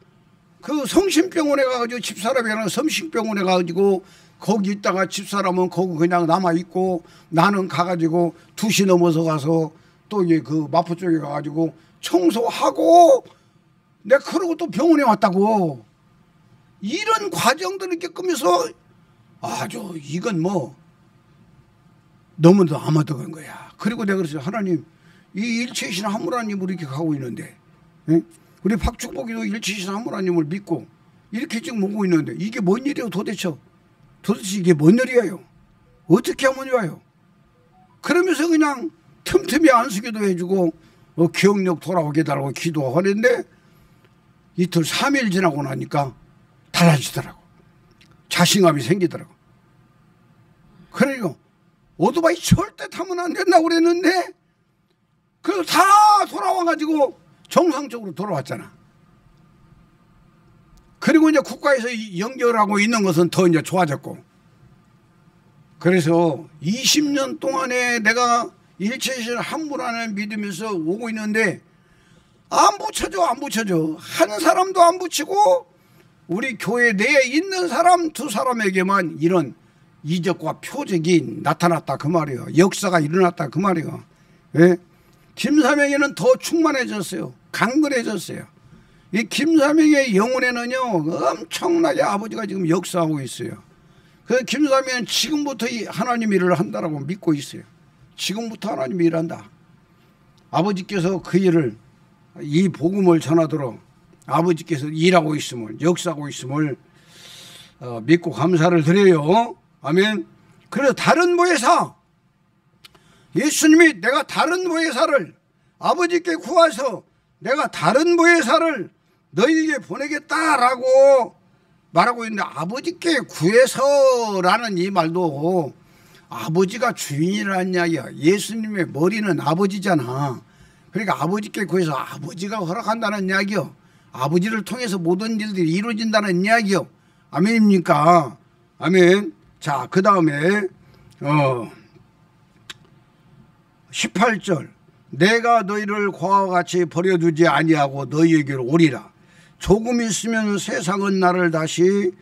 그 성심병원에 가가지고 집사람이 하나 성심병원에 가가지고 거기 있다가 집사람은 거기 그냥 남아있고 나는 가가지고 2시 넘어서 가서 또 이게 그 마포 쪽에 가가지고 청소하고 내가 그러고 또 병원에 왔다고. 이런 과정들을 겪으면서 아주 이건 뭐 너무도 아마도한 거야. 그리고 내가 그랬어요. 하나님 이 일체이신 하무라님을 이렇게 가고 있는데 예? 우리 박죽복이도 일체이신 하무라님을 믿고 이렇게 지금 오고 있는데 이게 뭔 일이에요 도대체 이게 뭔 일이에요. 어떻게 하면 좋아요. 그러면서 그냥 틈틈이 안수기도 해주고 기억력 돌아오게 달라고 기도하는데 이틀 3일 지나고 나니까 달라지더라고. 자신감이 생기더라고. 그러니까 오토바이 절대 타면 안 된다고 그랬는데 그래서 다 돌아와가지고 정상적으로 돌아왔잖아. 그리고 이제 국가에서 연결하고 있는 것은 더 이제 좋아졌고. 그래서 20년 동안에 내가 일체이신 한분안을 믿으면서 오고 있는데 안 붙여줘. 한 사람도 안 붙이고 우리 교회 내에 있는 사람 2사람에게만 이런 이적과 표적이 나타났다 그 말이에요. 역사가 일어났다 그 말이에요. 예? 김사명에는 더 충만해졌어요. 강건해졌어요. 이 김사명의 영혼에는요 엄청나게 아버지가 지금 역사하고 있어요. 그래서 김사명은 지금부터 이 하나님 일을 한다라고 믿고 있어요. 지금부터 하나님 일한다. 아버지께서 그 일을 이 복음을 전하도록 아버지께서 일하고 있음을 역사하고 있음을 믿고 감사를 드려요. 아멘. 그래서 다른 보혜사 예수님이 내가 다른 보혜사를 아버지께 구해서 내가 다른 보혜사를 너희에게 보내겠다라고 말하고 있는데 아버지께 구해서라는 이 말도 아버지가 주인이라는 이야기야. 예수님의 머리는 아버지잖아. 그러니까 아버지께 구해서 아버지가 허락한다는 이야기요. 아버지를 통해서 모든 일들이 이루어진다는 이야기요. 아멘입니까? 아멘. 자, 그 다음에 18절 내가 너희를 과와 같이 버려두지 아니하고 너희에게로 오리라. 조금 있으면 세상은 나를 다시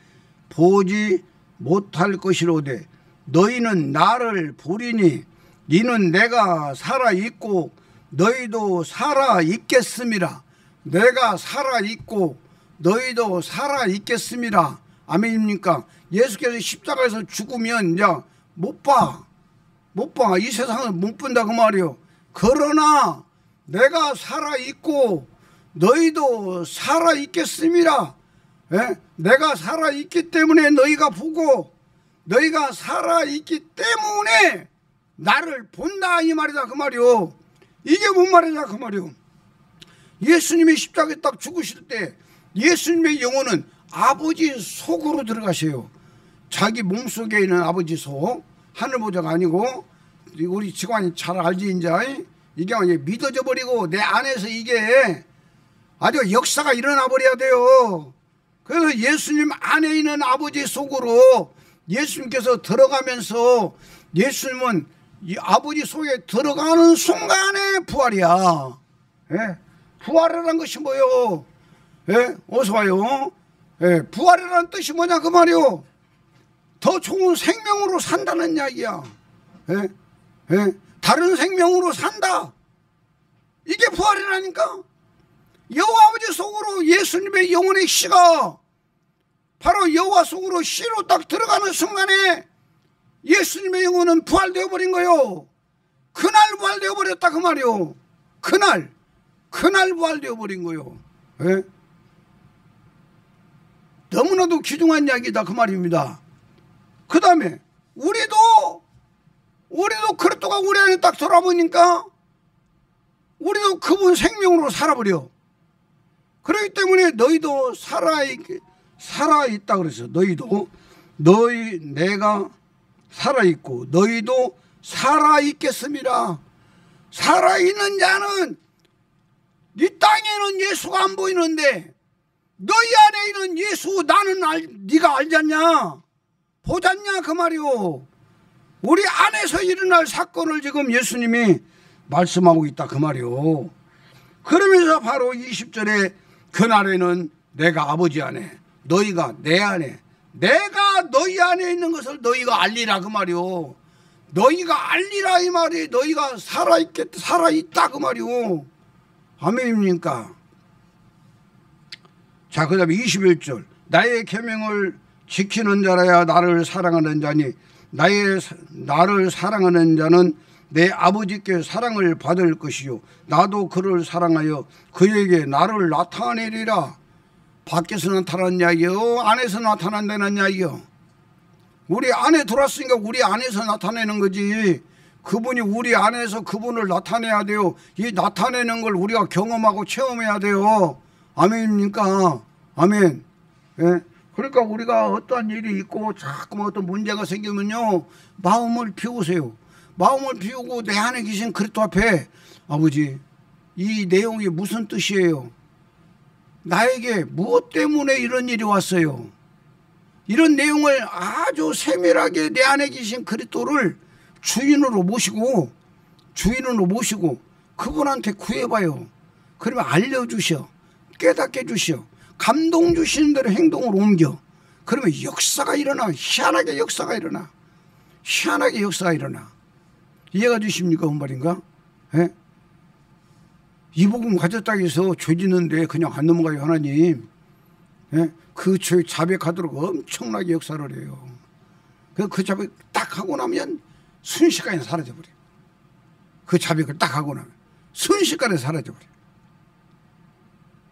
보지 못할 것이로되 너희는 나를 보리니 이는 내가 살아있고 너희도 살아있겠음이라. 내가 살아있고 너희도 살아있겠음이라. 아멘입니까? 예수께서 십자가에서 죽으면 야 못 봐. 이 세상을 못 본다 그 말이요. 그러나 내가 살아있고 너희도 살아있겠음이라. 예? 내가 살아있기 때문에 너희가 보고 너희가 살아있기 때문에 나를 본다 이 말이다 그 말이요. 이게 뭔 말이다 그 말이요. 예수님이 십자가에 딱 죽으실 때 예수님의 영혼은 아버지 속으로 들어가셔요. 자기 몸속에 있는 아버지 속, 하늘보좌가 아니고 우리 직관이 잘 알지 이제 이게 믿어져 버리고 내 안에서 이게 아주 역사가 일어나 버려야 돼요. 그래서 예수님 안에 있는 아버지 속으로 예수님께서 들어가면서 예수님은 이 아버지 속에 들어가는 순간에 부활이야. 예? 부활이라는 것이 뭐요? 예? 어서 와요. 예? 부활이라는 뜻이 뭐냐 그 말이요. 더 좋은 생명으로 산다는 이야기야. 예? 예? 다른 생명으로 산다. 이게 부활이라니까. 여호와 아버지 속으로 예수님의 영혼의 씨가 바로 여호와 속으로 씨로 딱 들어가는 순간에 예수님의 영혼은 부활되어 버린 거요. 그날 부활되어 버렸다 그 말이요. 그날 부활되어 버린 거요. 예? 너무나도 귀중한 이야기다 그 말입니다. 그 다음에 우리도 그리스도가 우리 안에 딱 돌아보니까 우리도 그분 생명으로 살아버려. 그렇기 때문에 너희도 살아있다 그랬어. 내가 살아있고 너희도 살아있겠습니다. 살아있는 자는 이 땅에는 예수가 안 보이는데 너희 안에 있는 예수 네가 알잖냐? 보잖냐 그 말이오. 우리 안에서 일어날 사건을 지금 예수님이 말씀하고 있다 그 말이오. 그러면서 바로 20절에 그날에는 내가 아버지 안에 너희가 내 안에 내가 너희 안에 있는 것을 너희가 알리라 그 말이오. 너희가 알리라 이 말이 너희가 살아있다 그 말이오. 아멘입니까? 자, 그 다음에 21절 나의 계명을 지키는 자라야 나를 사랑하는 자니 나를 사랑하는 자는 내 아버지께 사랑을 받을 것이요 나도 그를 사랑하여 그에게 나를 나타내리라. 밖에서 나타난 이야기요 안에서 나타난다는 이야기요. 우리 안에 들어왔으니까 우리 안에서 나타내는 거지. 그분이 우리 안에서 그분을 나타내야 돼요. 이 나타내는 걸 우리가 경험하고 체험해야 돼요. 아멘입니까? 아멘. 예? 그러니까 우리가 어떠한 일이 있고 자꾸 어떤 문제가 생기면요 마음을 비우세요. 마음을 비우고 내 안에 계신 그리스도 앞에 아버지 이 내용이 무슨 뜻이에요? 나에게 무엇 때문에 이런 일이 왔어요? 이런 내용을 아주 세밀하게 내 안에 계신 그리스도를 주인으로 모시고 그분한테 구해봐요. 그러면 알려주셔. 깨닫게 해주셔. 감동 주시는 대로 행동으로 옮겨. 그러면 역사가 일어나. 희한하게 역사가 일어나. 이해가 되십니까? 그 말인가? 예? 이 복음 가졌다고 해서 죄 짓는데 그냥 안 넘어가요 하나님. 예? 그 죄 자백하도록 엄청나게 역사를 해요. 그 자백 딱 하고 나면 순식간에 사라져버려요. 그 자백을 딱 하고 나면 순식간에 사라져버려요.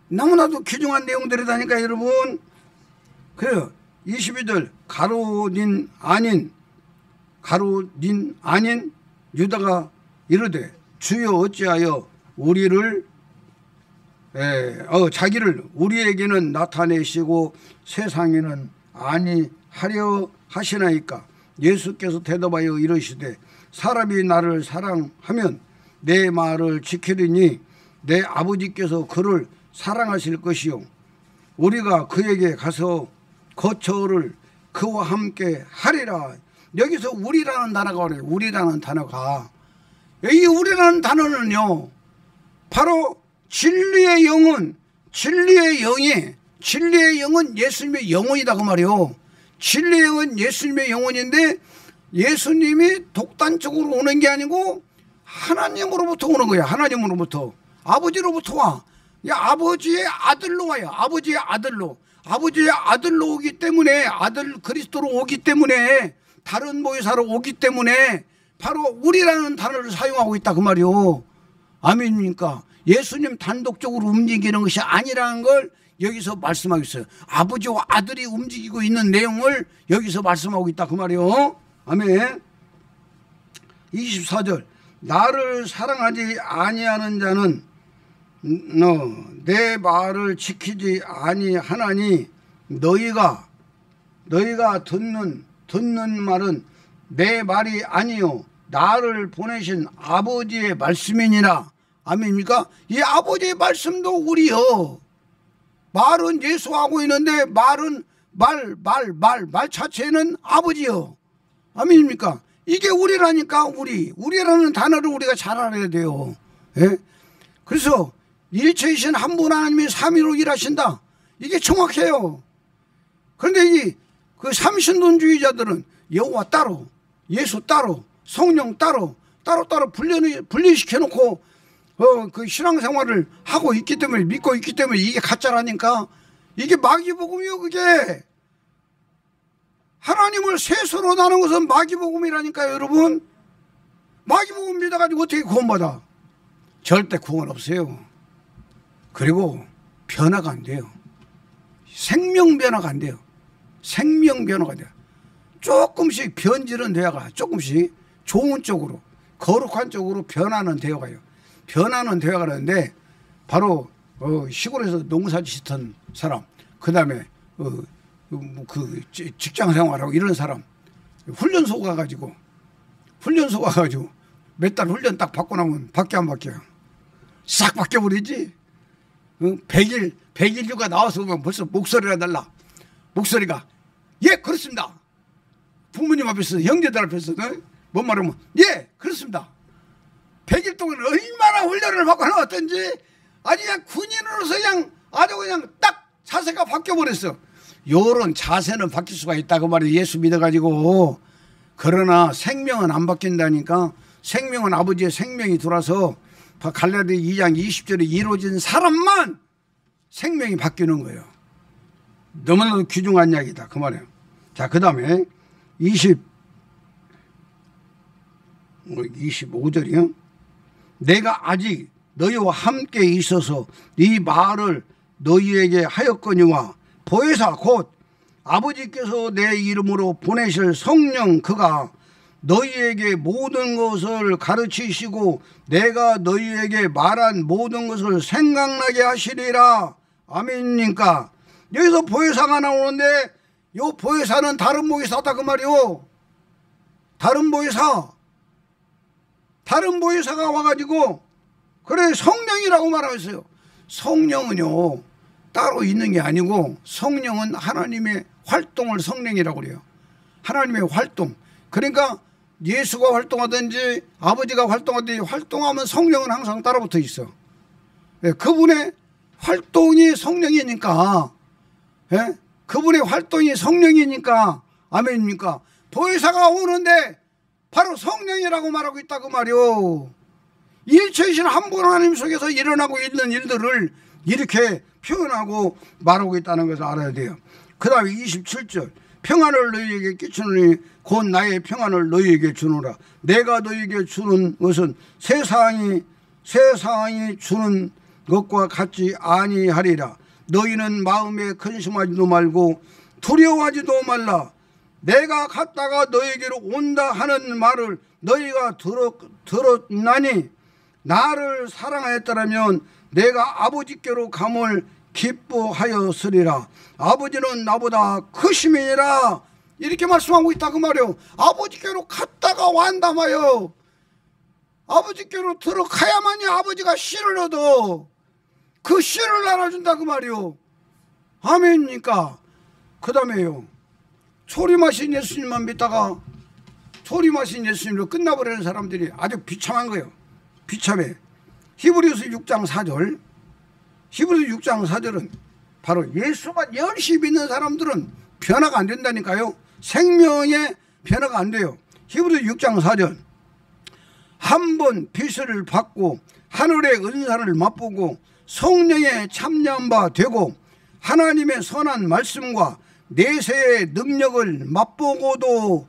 너무나도 귀중한 내용들이다니까 여러분. 그래요. 22절 가룟 아닌 유다가 이르되 주여 어찌하여 우리를 자기를 우리에게는 나타내시고 세상에는 아니하려 하시나이까. 예수께서 대답하여 이르시되 사람이 나를 사랑하면 내 말을 지키리니 내 아버지께서 그를 사랑하실 것이요 우리가 그에게 가서 거처를 그와 함께 하리라. 여기서 우리라는 단어가 그래요. 우리라는 단어가 이 우리라는 단어는요 바로 진리의 영은 예수님의 영혼이다 그 말이요. 진리의 영은 예수님의 영혼인데 예수님이 독단적으로 오는 게 아니고 하나님으로부터 오는 거야. 하나님으로부터 아버지로부터 와. 아버지의 아들로 와요. 아버지의 아들로 오기 때문에 아들 그리스도로 오기 때문에 다른 모의사로 오기 때문에 바로 우리라는 단어를 사용하고 있다 그 말이요. 아멘입니까? 예수님 단독적으로 움직이는 것이 아니라는 걸 여기서 말씀하고 있어요. 아버지와 아들이 움직이고 있는 내용을 여기서 말씀하고 있다 그 말이요. 아멘. 24절 나를 사랑하지 아니하는 자는 내 말을 지키지 아니하나니 너희가 듣는 말은 내 말이 아니요 나를 보내신 아버지의 말씀이니라. 아멘입니까? 이 아버지의 말씀도 우리요. 말은 예수하고 있는데 말은 말 자체는 아버지요. 아멘입니까? 이게 우리라니까. 우리라는 단어를 우리가 잘 알아야 돼요. 예? 그래서 일체이신 한 분 하나님이 삼위로 일하신다. 이게 정확해요. 그런데 그 삼신론주의자들은 여호와 따로, 예수 따로, 성령 따로 분리시켜놓고 그 신앙생활을 하고 있기 때문에, 믿고 있기 때문에 이게 가짜라니까. 이게 마귀복음이요. 그게 하나님을 셋으로 나눈 것은 마귀복음이라니까요. 여러분, 마귀복음 믿어가지고 어떻게 구원받아? 절대 구원 없어요. 그리고 변화가 안 돼요. 생명 변화가 안 돼요. 생명 변화가 돼요. 조금씩 변질은 되어가, 조금씩 좋은 쪽으로, 거룩한 쪽으로 변화는 되어가요. 변화는 되어가는데 바로 시골에서 농사 짓던 사람, 그 다음에 그 직장 생활하고 이런 사람, 훈련소 가가지고 몇 달 훈련 딱 받고 나면 밖에 안 바뀌어요. 싹 바뀌어버리지. 100일 휴가 나와서 보면 벌써 목소리가 달라. 목소리가, 예 그렇습니다. 부모님 앞에서, 형제들 앞에서 뭔 말하면 예 그렇습니다. 100일 동안 얼마나 훈련을 받고 나왔던지 아주 그냥 군인으로서 아주 그냥 딱 자세가 바뀌어버렸어. 요런 자세는 바뀔 수가 있다고 말이에요. 예수 믿어가지고. 그러나 생명은 안 바뀐다니까. 생명은 아버지의 생명이 들어와서 갈라디 2장 20절에 이루어진 사람만 생명이 바뀌는 거예요. 너무나도 귀중한 이야기다 그 말이에요. 자, 그 다음에 25절이요. 내가 아직 너희와 함께 있어서 이 말을 너희에게 하였거니와 보혜사 곧 아버지께서 내 이름으로 보내실 성령 그가 너희에게 모든 것을 가르치시고 내가 너희에게 말한 모든 것을 생각나게 하시리라. 아멘입니까? 여기서 보혜사가 나오는데 요 보혜사는 다른 보혜사다 그 말이요. 다른 보혜사가 와가지고 그래 성령이라고 말하고 있어요. 성령은요 따로 있는 게 아니고 성령은 하나님의 활동을 성령이라고 그래요. 하나님의 활동. 그러니까 예수가 활동하든지 아버지가 활동하든지 활동하면 성령은 항상 따라붙어 있어. 그분의 활동이 성령이니까, 그분의 활동이 성령이니까, 아멘입니까? 보혜사가 오는데 바로 성령이라고 말하고 있다고 말이요. 일체이신 한 분 하나님 속에서 일어나고 있는 일들을 이렇게 표현하고 말하고 있다는 것을 알아야 돼요. 그 다음에 27절 평안을 너희에게 끼치노니 곧 나의 평안을 너희에게 주노라. 내가 너희에게 주는 것은 세상이 주는 것과 같지 아니하리라. 너희는 마음에 근심하지도 말고 두려워하지도 말라. 내가 갔다가 너희에게로 온다 하는 말을 너희가 들었나니 나를 사랑하였더라면 내가 아버지께로 감을 기뻐하였으리라. 아버지는 나보다 크심이니라. 이렇게 말씀하고 있다 그 말이요. 아버지께로 갔다가 완다마요. 아버지께로 들어가야만이 아버지가 씨를 얻어. 그 씨를 나눠준다 그 말이요. 아멘입니까? 그 다음에요, 초림하신 예수님만 믿다가 초림하신 예수님으로 끝나버리는 사람들이 아주 비참한 거예요. 비참해. 히브리서 6장 4절. 히브리서 6장 4절은 바로 예수만 열심히 믿는 사람들은 변화가 안 된다니까요. 생명의 변화가 안 돼요. 히브리서 6장 4절. 한 번 빛을 받고 하늘의 은사를 맛보고 성령에 참여한 바 되고 하나님의 선한 말씀과 내세의 능력을 맛보고도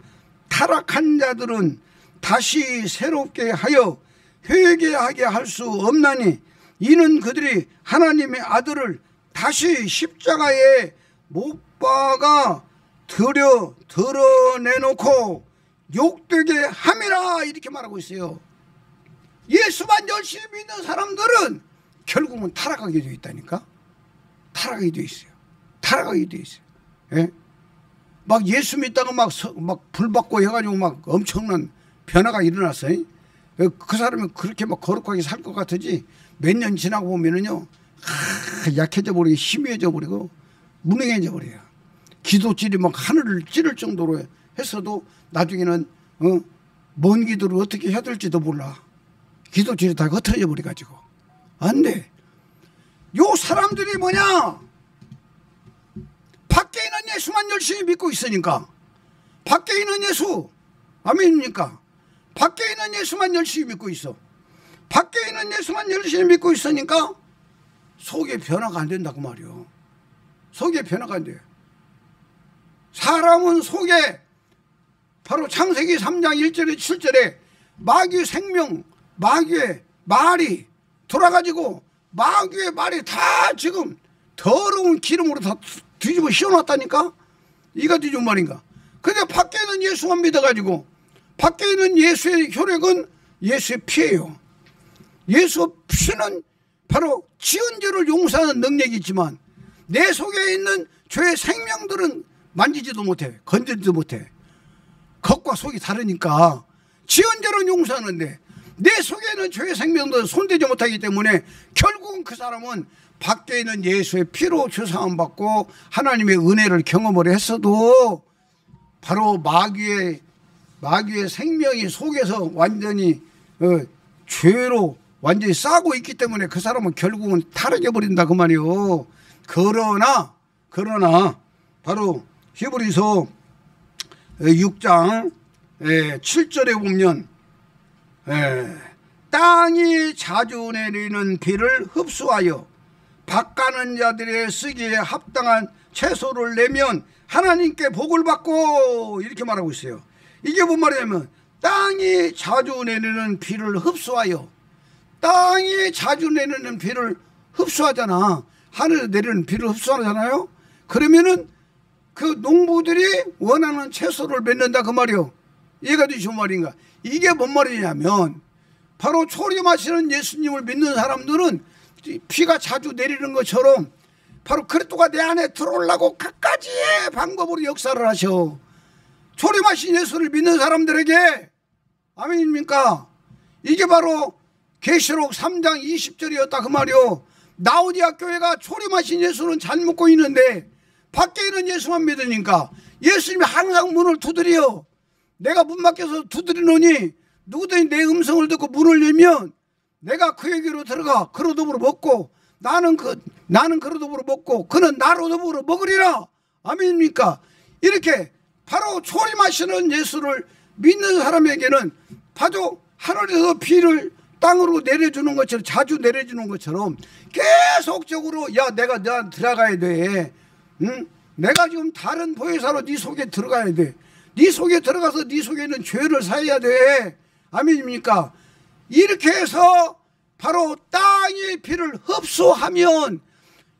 타락한 자들은 다시 새롭게 하여 회개하게 할 수 없나니 이는 그들이 하나님의 아들을 다시 십자가에 못 박아 드러내놓고 욕되게 함이라. 이렇게 말하고 있어요. 예수만 열심히 믿는 사람들은 결국은 타락하게 되어 있다니까. 타락하게 되어 있어요. 타락하게 되어 있어요. 예? 막 예수 믿다가 막 불받고 해가지고 막 엄청난 변화가 일어났어요. 그 사람은 그렇게 막 거룩하게 살 것 같으지 몇 년 지나고 보면은요 약해져 버리고 희미해져 버리고 무능해져 버려요. 기도질이 막 하늘을 찌를 정도로 했어도 나중에는 먼 기도를 어떻게 해야 될지도 몰라. 기도질이 다 흩어져 버려가지고 안 돼. 요 사람들이 뭐냐? 밖에 있는 예수만 열심히 믿고 있으니까. 밖에 있는 예수, 아멘입니까? 밖에 있는 예수만 열심히 믿고 있어. 밖에 있는 예수만 열심히 믿고 있으니까 속에 변화가 안 된다고 말이요. 속에 변화가 안 돼요. 사람은 속에 바로 창세기 3장 1절에 7절에 마귀의 생명, 마귀의 말이 돌아가지고 마귀의 말이 다 지금 더러운 기름으로 다 뒤집어 씌워놨다니까? 이가 뒤집은 말인가? 근데 밖에 있는 예수만 믿어가지고 밖에 있는 예수의 혈액은 예수의 피예요. 예수 피는 바로 지은 죄를 용서하는 능력이 있지만 내 속에 있는 죄의 생명들은 만지지도 못해. 건드리지도 못해. 겉과 속이 다르니까 지은 죄는 용서하는데 내 속에 있는 죄의 생명들은 손대지 못하기 때문에 결국은 그 사람은 밖에 있는 예수의 피로 주사함 받고 하나님의 은혜를 경험을 했어도 바로 마귀의 생명이 속에서 완전히 죄로 완전히 싸고 있기 때문에 그 사람은 결국은 타락해 버린다 그 말이요. 그러나 바로 히브리서 6장 7절에 보면 땅이 자주 내리는 비를 흡수하여 밭가는 자들의 쓰기에 합당한 채소를 내면 하나님께 복을 받고 이렇게 말하고 있어요. 이게 뭔 말이냐면 땅이 자주 내리는 비를 흡수하여, 땅이 자주 내리는 비를 흡수하잖아. 하늘에서 내리는 비를 흡수하잖아요. 그러면은 그 농부들이 원하는 채소를 맺는다 그 말이요. 이해가 되시는 말인가? 이게 뭔 말이냐면 바로 초림하시는 예수님을 믿는 사람들은 비가 자주 내리는 것처럼 바로 그리스도가 내 안에 들어오려고 갖가지의 방법으로 역사를 하셔. 초림하신 예수를 믿는 사람들에게, 아멘입니까? 이게 바로 계시록 3장 20절이었다 그 말이요. 라오디아 교회가 초림하신 예수는 잘 먹고 있는데 밖에 있는 예수만 믿으니까 예수님이 항상 문을 두드려. 내가 문 밖에서 두드리노니 누구든지 내 음성을 듣고 문을 열면 내가 그에게로 들어가 그로 더불어 먹고 나는 그로 더불어 먹고 그는 나로 더불어 먹으리라. 아멘입니까? 이렇게 바로 초림하시는 예수를 믿는 사람에게는 바로 하늘에서 비를 땅으로 내려주는 것처럼, 자주 내려주는 것처럼 계속적으로 야 내가 들어가야 돼. 응? 내가 지금 다른 보혜사로 네 속에 들어가야 돼. 네 속에 들어가서 네 속에 있는 죄를 사해야 돼. 아멘입니까? 이렇게 해서 바로 땅의 비를 흡수하면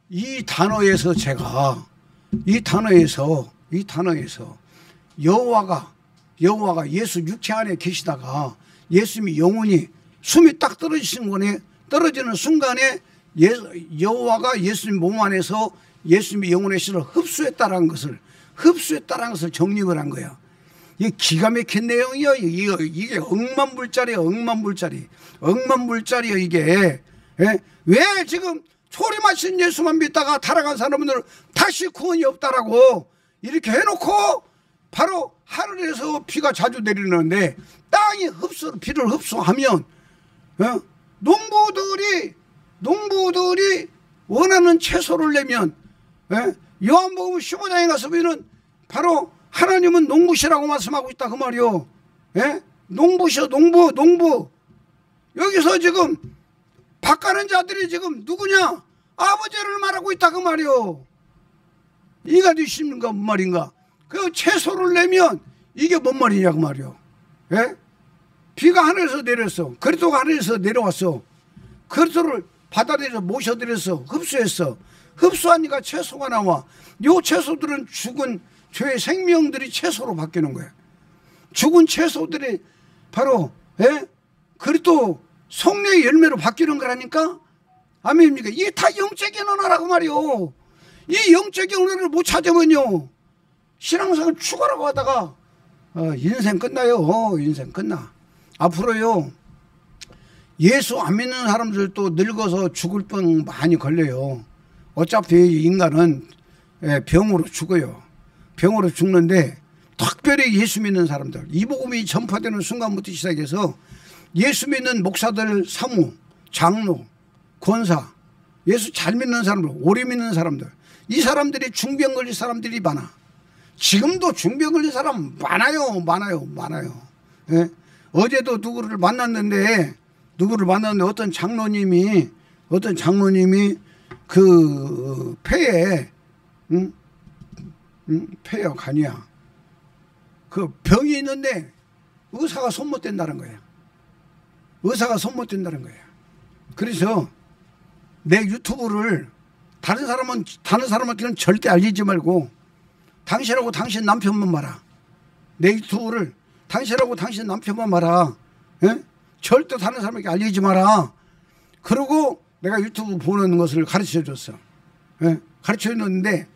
이 단어에서 여호와가 예수 육체 안에 계시다가 예수님이 영혼이 숨이 딱 떨어지는 순간에 여호와가 예수님 몸 안에서 예수님의 영혼의 신을 흡수했다라는 것을 정립을 한 거야. 이게 기가 막힌 내용이요. 이게 억만불짜리야. 이게. 예? 왜 지금 초림하신 예수만 믿다가 타락한 사람들은 다시 구원이 없다라고 이렇게 해놓고 바로 하늘에서 비가 자주 내리는데 땅이 비를 흡수하면 농부들이 원하는 채소를 내면 요한복음 15장에 가서 보면 바로 하나님은 농부시라고 말씀하고 있다 그 말이요. 농부시여 농부. 여기서 지금 밭가는 자들이 지금 누구냐? 아버지를 말하고 있다 그 말이요. 이가 되시는가 뭔 말인가? 그 채소를 내면 이게 뭔 말이냐 그 말이요. 비가 하늘에서 내렸어. 그리스도가 하늘에서 내려왔어. 그리스도를 바다에서 모셔들여서 흡수했어. 흡수하니까 채소가 나와. 요 채소들은 죽은 죄의 생명들이 채소로 바뀌는 거야. 죽은 채소들이 바로 그리스도 성령의 열매로 바뀌는 거라니까. 아멘입니까? 이게 다 영적인 언어라고 말이요. 이 영적인 언어를 못 찾으면요 신앙생활 추가라고 하다가 인생 끝나요. 인생 끝나. 앞으로요 예수 안 믿는 사람들도 늙어서 죽을 병 많이 걸려요. 어차피 인간은 병으로 죽어요. 병으로 죽는데 특별히 예수 믿는 사람들, 이 복음이 전파되는 순간부터 시작해서 예수 믿는 목사들, 사무, 장로, 권사, 예수 잘 믿는 사람들, 오래 믿는 사람들, 이 사람들이 중병 걸린 사람들이 많아. 지금도 중병 걸린 사람 많아요. 예? 어제도 누구를 만났는데 어떤 장로님이 그 폐에 폐야 간이야 그 병이 있는데 의사가 손 못 댄다는 거야. 그래서 내 유튜브를 다른 사람한테는 절대 알리지 말고 당신하고 당신 남편만 봐라. 내 유튜브를 당신하고 당신 남편만 봐라. 예? 절대 다른 사람에게 알리지 마라. 그리고 내가 유튜브 보는 것을 가르쳐줬어. 예? 가르쳐줬는데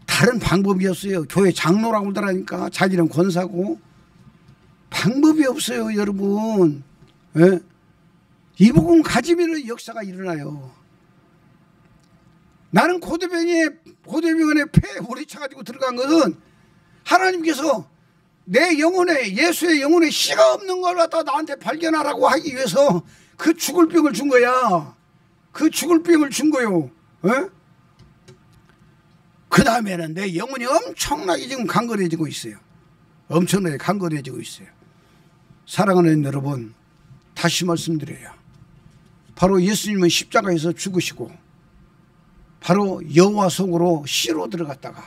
다른 방법이 없어요. 교회 장로라고 그러니까 자기는 권사고 방법이 없어요, 여러분. 예? 이 복음 가지면 역사가 일어나요. 나는 고대병원에 폐에 물이 차가지고 들어간 것은 하나님께서 내 영혼에, 예수의 영혼에 씨가 없는 걸 갖다 나한테 발견하라고 하기 위해서 그 죽을 병을 준 거야. 그 죽을 병을 준 거요. 예? 그 다음에는 내 영혼이 엄청나게 지금 강건해지고 있어요. 엄청나게 강건해지고 있어요. 사랑하는 여러분, 다시 말씀드려요. 바로 예수님은 십자가에서 죽으시고 바로 여호와 속으로 씨로 들어갔다가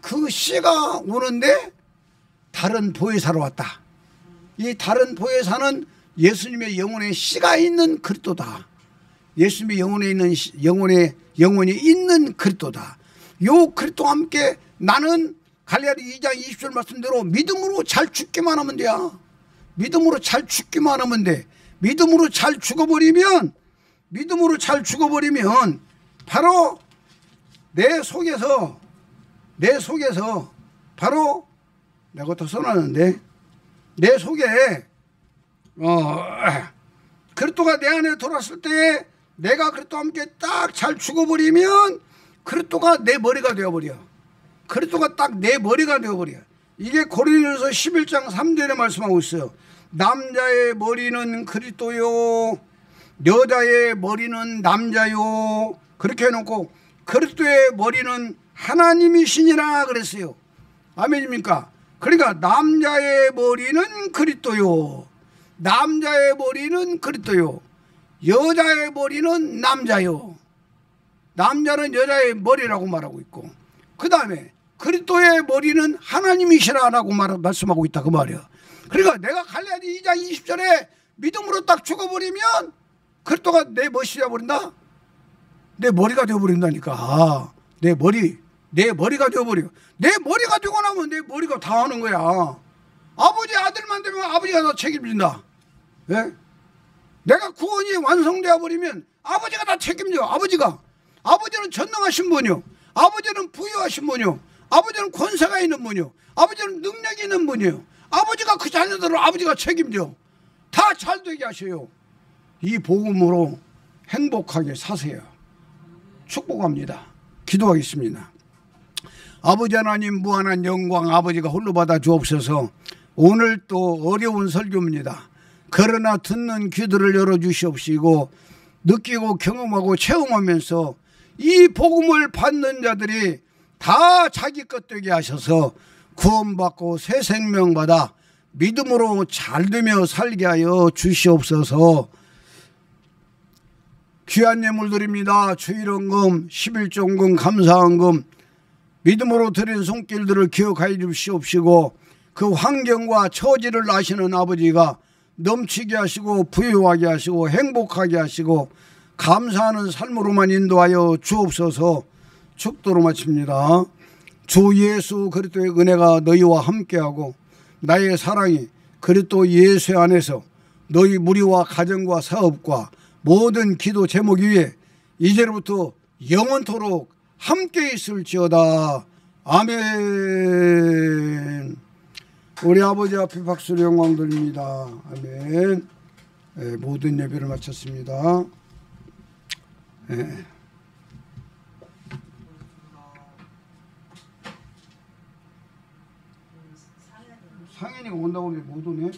그 씨가 오는데 다른 보혜사로 왔다. 이 다른 보혜사는 예수님의 영혼에 씨가 있는 그리스도다. 예수님의 영혼이 있는 그리스도다. 요 그리스도와 함께 나는 갈라디 2장 20절 말씀대로 믿음으로 잘 죽기만 하면 돼요. 믿음으로 잘 죽기만 하면 돼. 믿음으로 잘 죽어버리면 바로 내 속에서 바로 내가 더 써놨는데 내 속에 그리스도가 내 안에 들어왔을 때 내가 그리스도와 함께 딱 잘 죽어버리면 그리스도가 내 머리가 되어버려. 그리스도가 딱 내 머리가 되어버려. 이게 고린도서 11장 3절에 말씀하고 있어요. 남자의 머리는 그리스도요, 여자의 머리는 남자요. 그렇게 해놓고 그리스도의 머리는 하나님이시니라 그랬어요. 아멘입니까? 그러니까 남자의 머리는 그리스도요, 여자의 머리는 남자요. 남자는 여자의 머리라고 말하고 있고 그 다음에 그리스도의 머리는 하나님이시라라고 말씀하고 있다 그 말이야. 그러니까 내가 갈라디 2장 20절에 믿음으로 딱 죽어버리면 그리스도가 내 멋이 되어버린다. 내 머리가 되어버린다니까. 내 머리가 되어버려. 내 머리가 되고 나면 내 머리가 다 하는 거야. 아버지 아들만 되면 아버지가 다 책임진다. 예? 내가 구원이 완성되어 버리면 아버지가 다 책임져. 아버지는 전능하신 분이요, 아버지는 부유하신 분이요, 아버지는 권세가 있는 분이요, 아버지는 능력이 있는 분이요. 아버지가 그 자녀들을 아버지가 책임져. 다 잘되게 하셔요. 이 복음으로 행복하게 사세요. 축복합니다. 기도하겠습니다. 아버지 하나님, 무한한 영광 아버지가 홀로 받아 주옵소서. 오늘 또 어려운 설교입니다. 그러나 듣는 귀들을 열어주시옵시고 느끼고 경험하고 체험하면서 이 복음을 받는 자들이 다 자기 것 되게 하셔서 구원받고 새 생명 받아 믿음으로 잘되며 살게 하여 주시옵소서. 귀한 예물 드립니다. 주일원금, 11조금, 감사원금 믿음으로 드린 손길들을 기억하여 주시옵시고 그 환경과 처지를 아시는 아버지가 넘치게 하시고 부유하게 하시고 행복하게 하시고 감사하는 삶으로만 인도하여 주옵소서. 축도로 마칩니다. 주 예수 그리스도의 은혜가 너희와 함께하고 나의 사랑이 그리스도 예수 안에서 너희 무리와 가정과 사업과 모든 기도 제목 위에 이제로부터 영원토록 함께 있을지어다. 아멘. 우리 아버지 앞에 박수로 영광 돌립니다. 아멘. 모든 예배를 마쳤습니다. 상현이가 온다고 하는데 못 오네.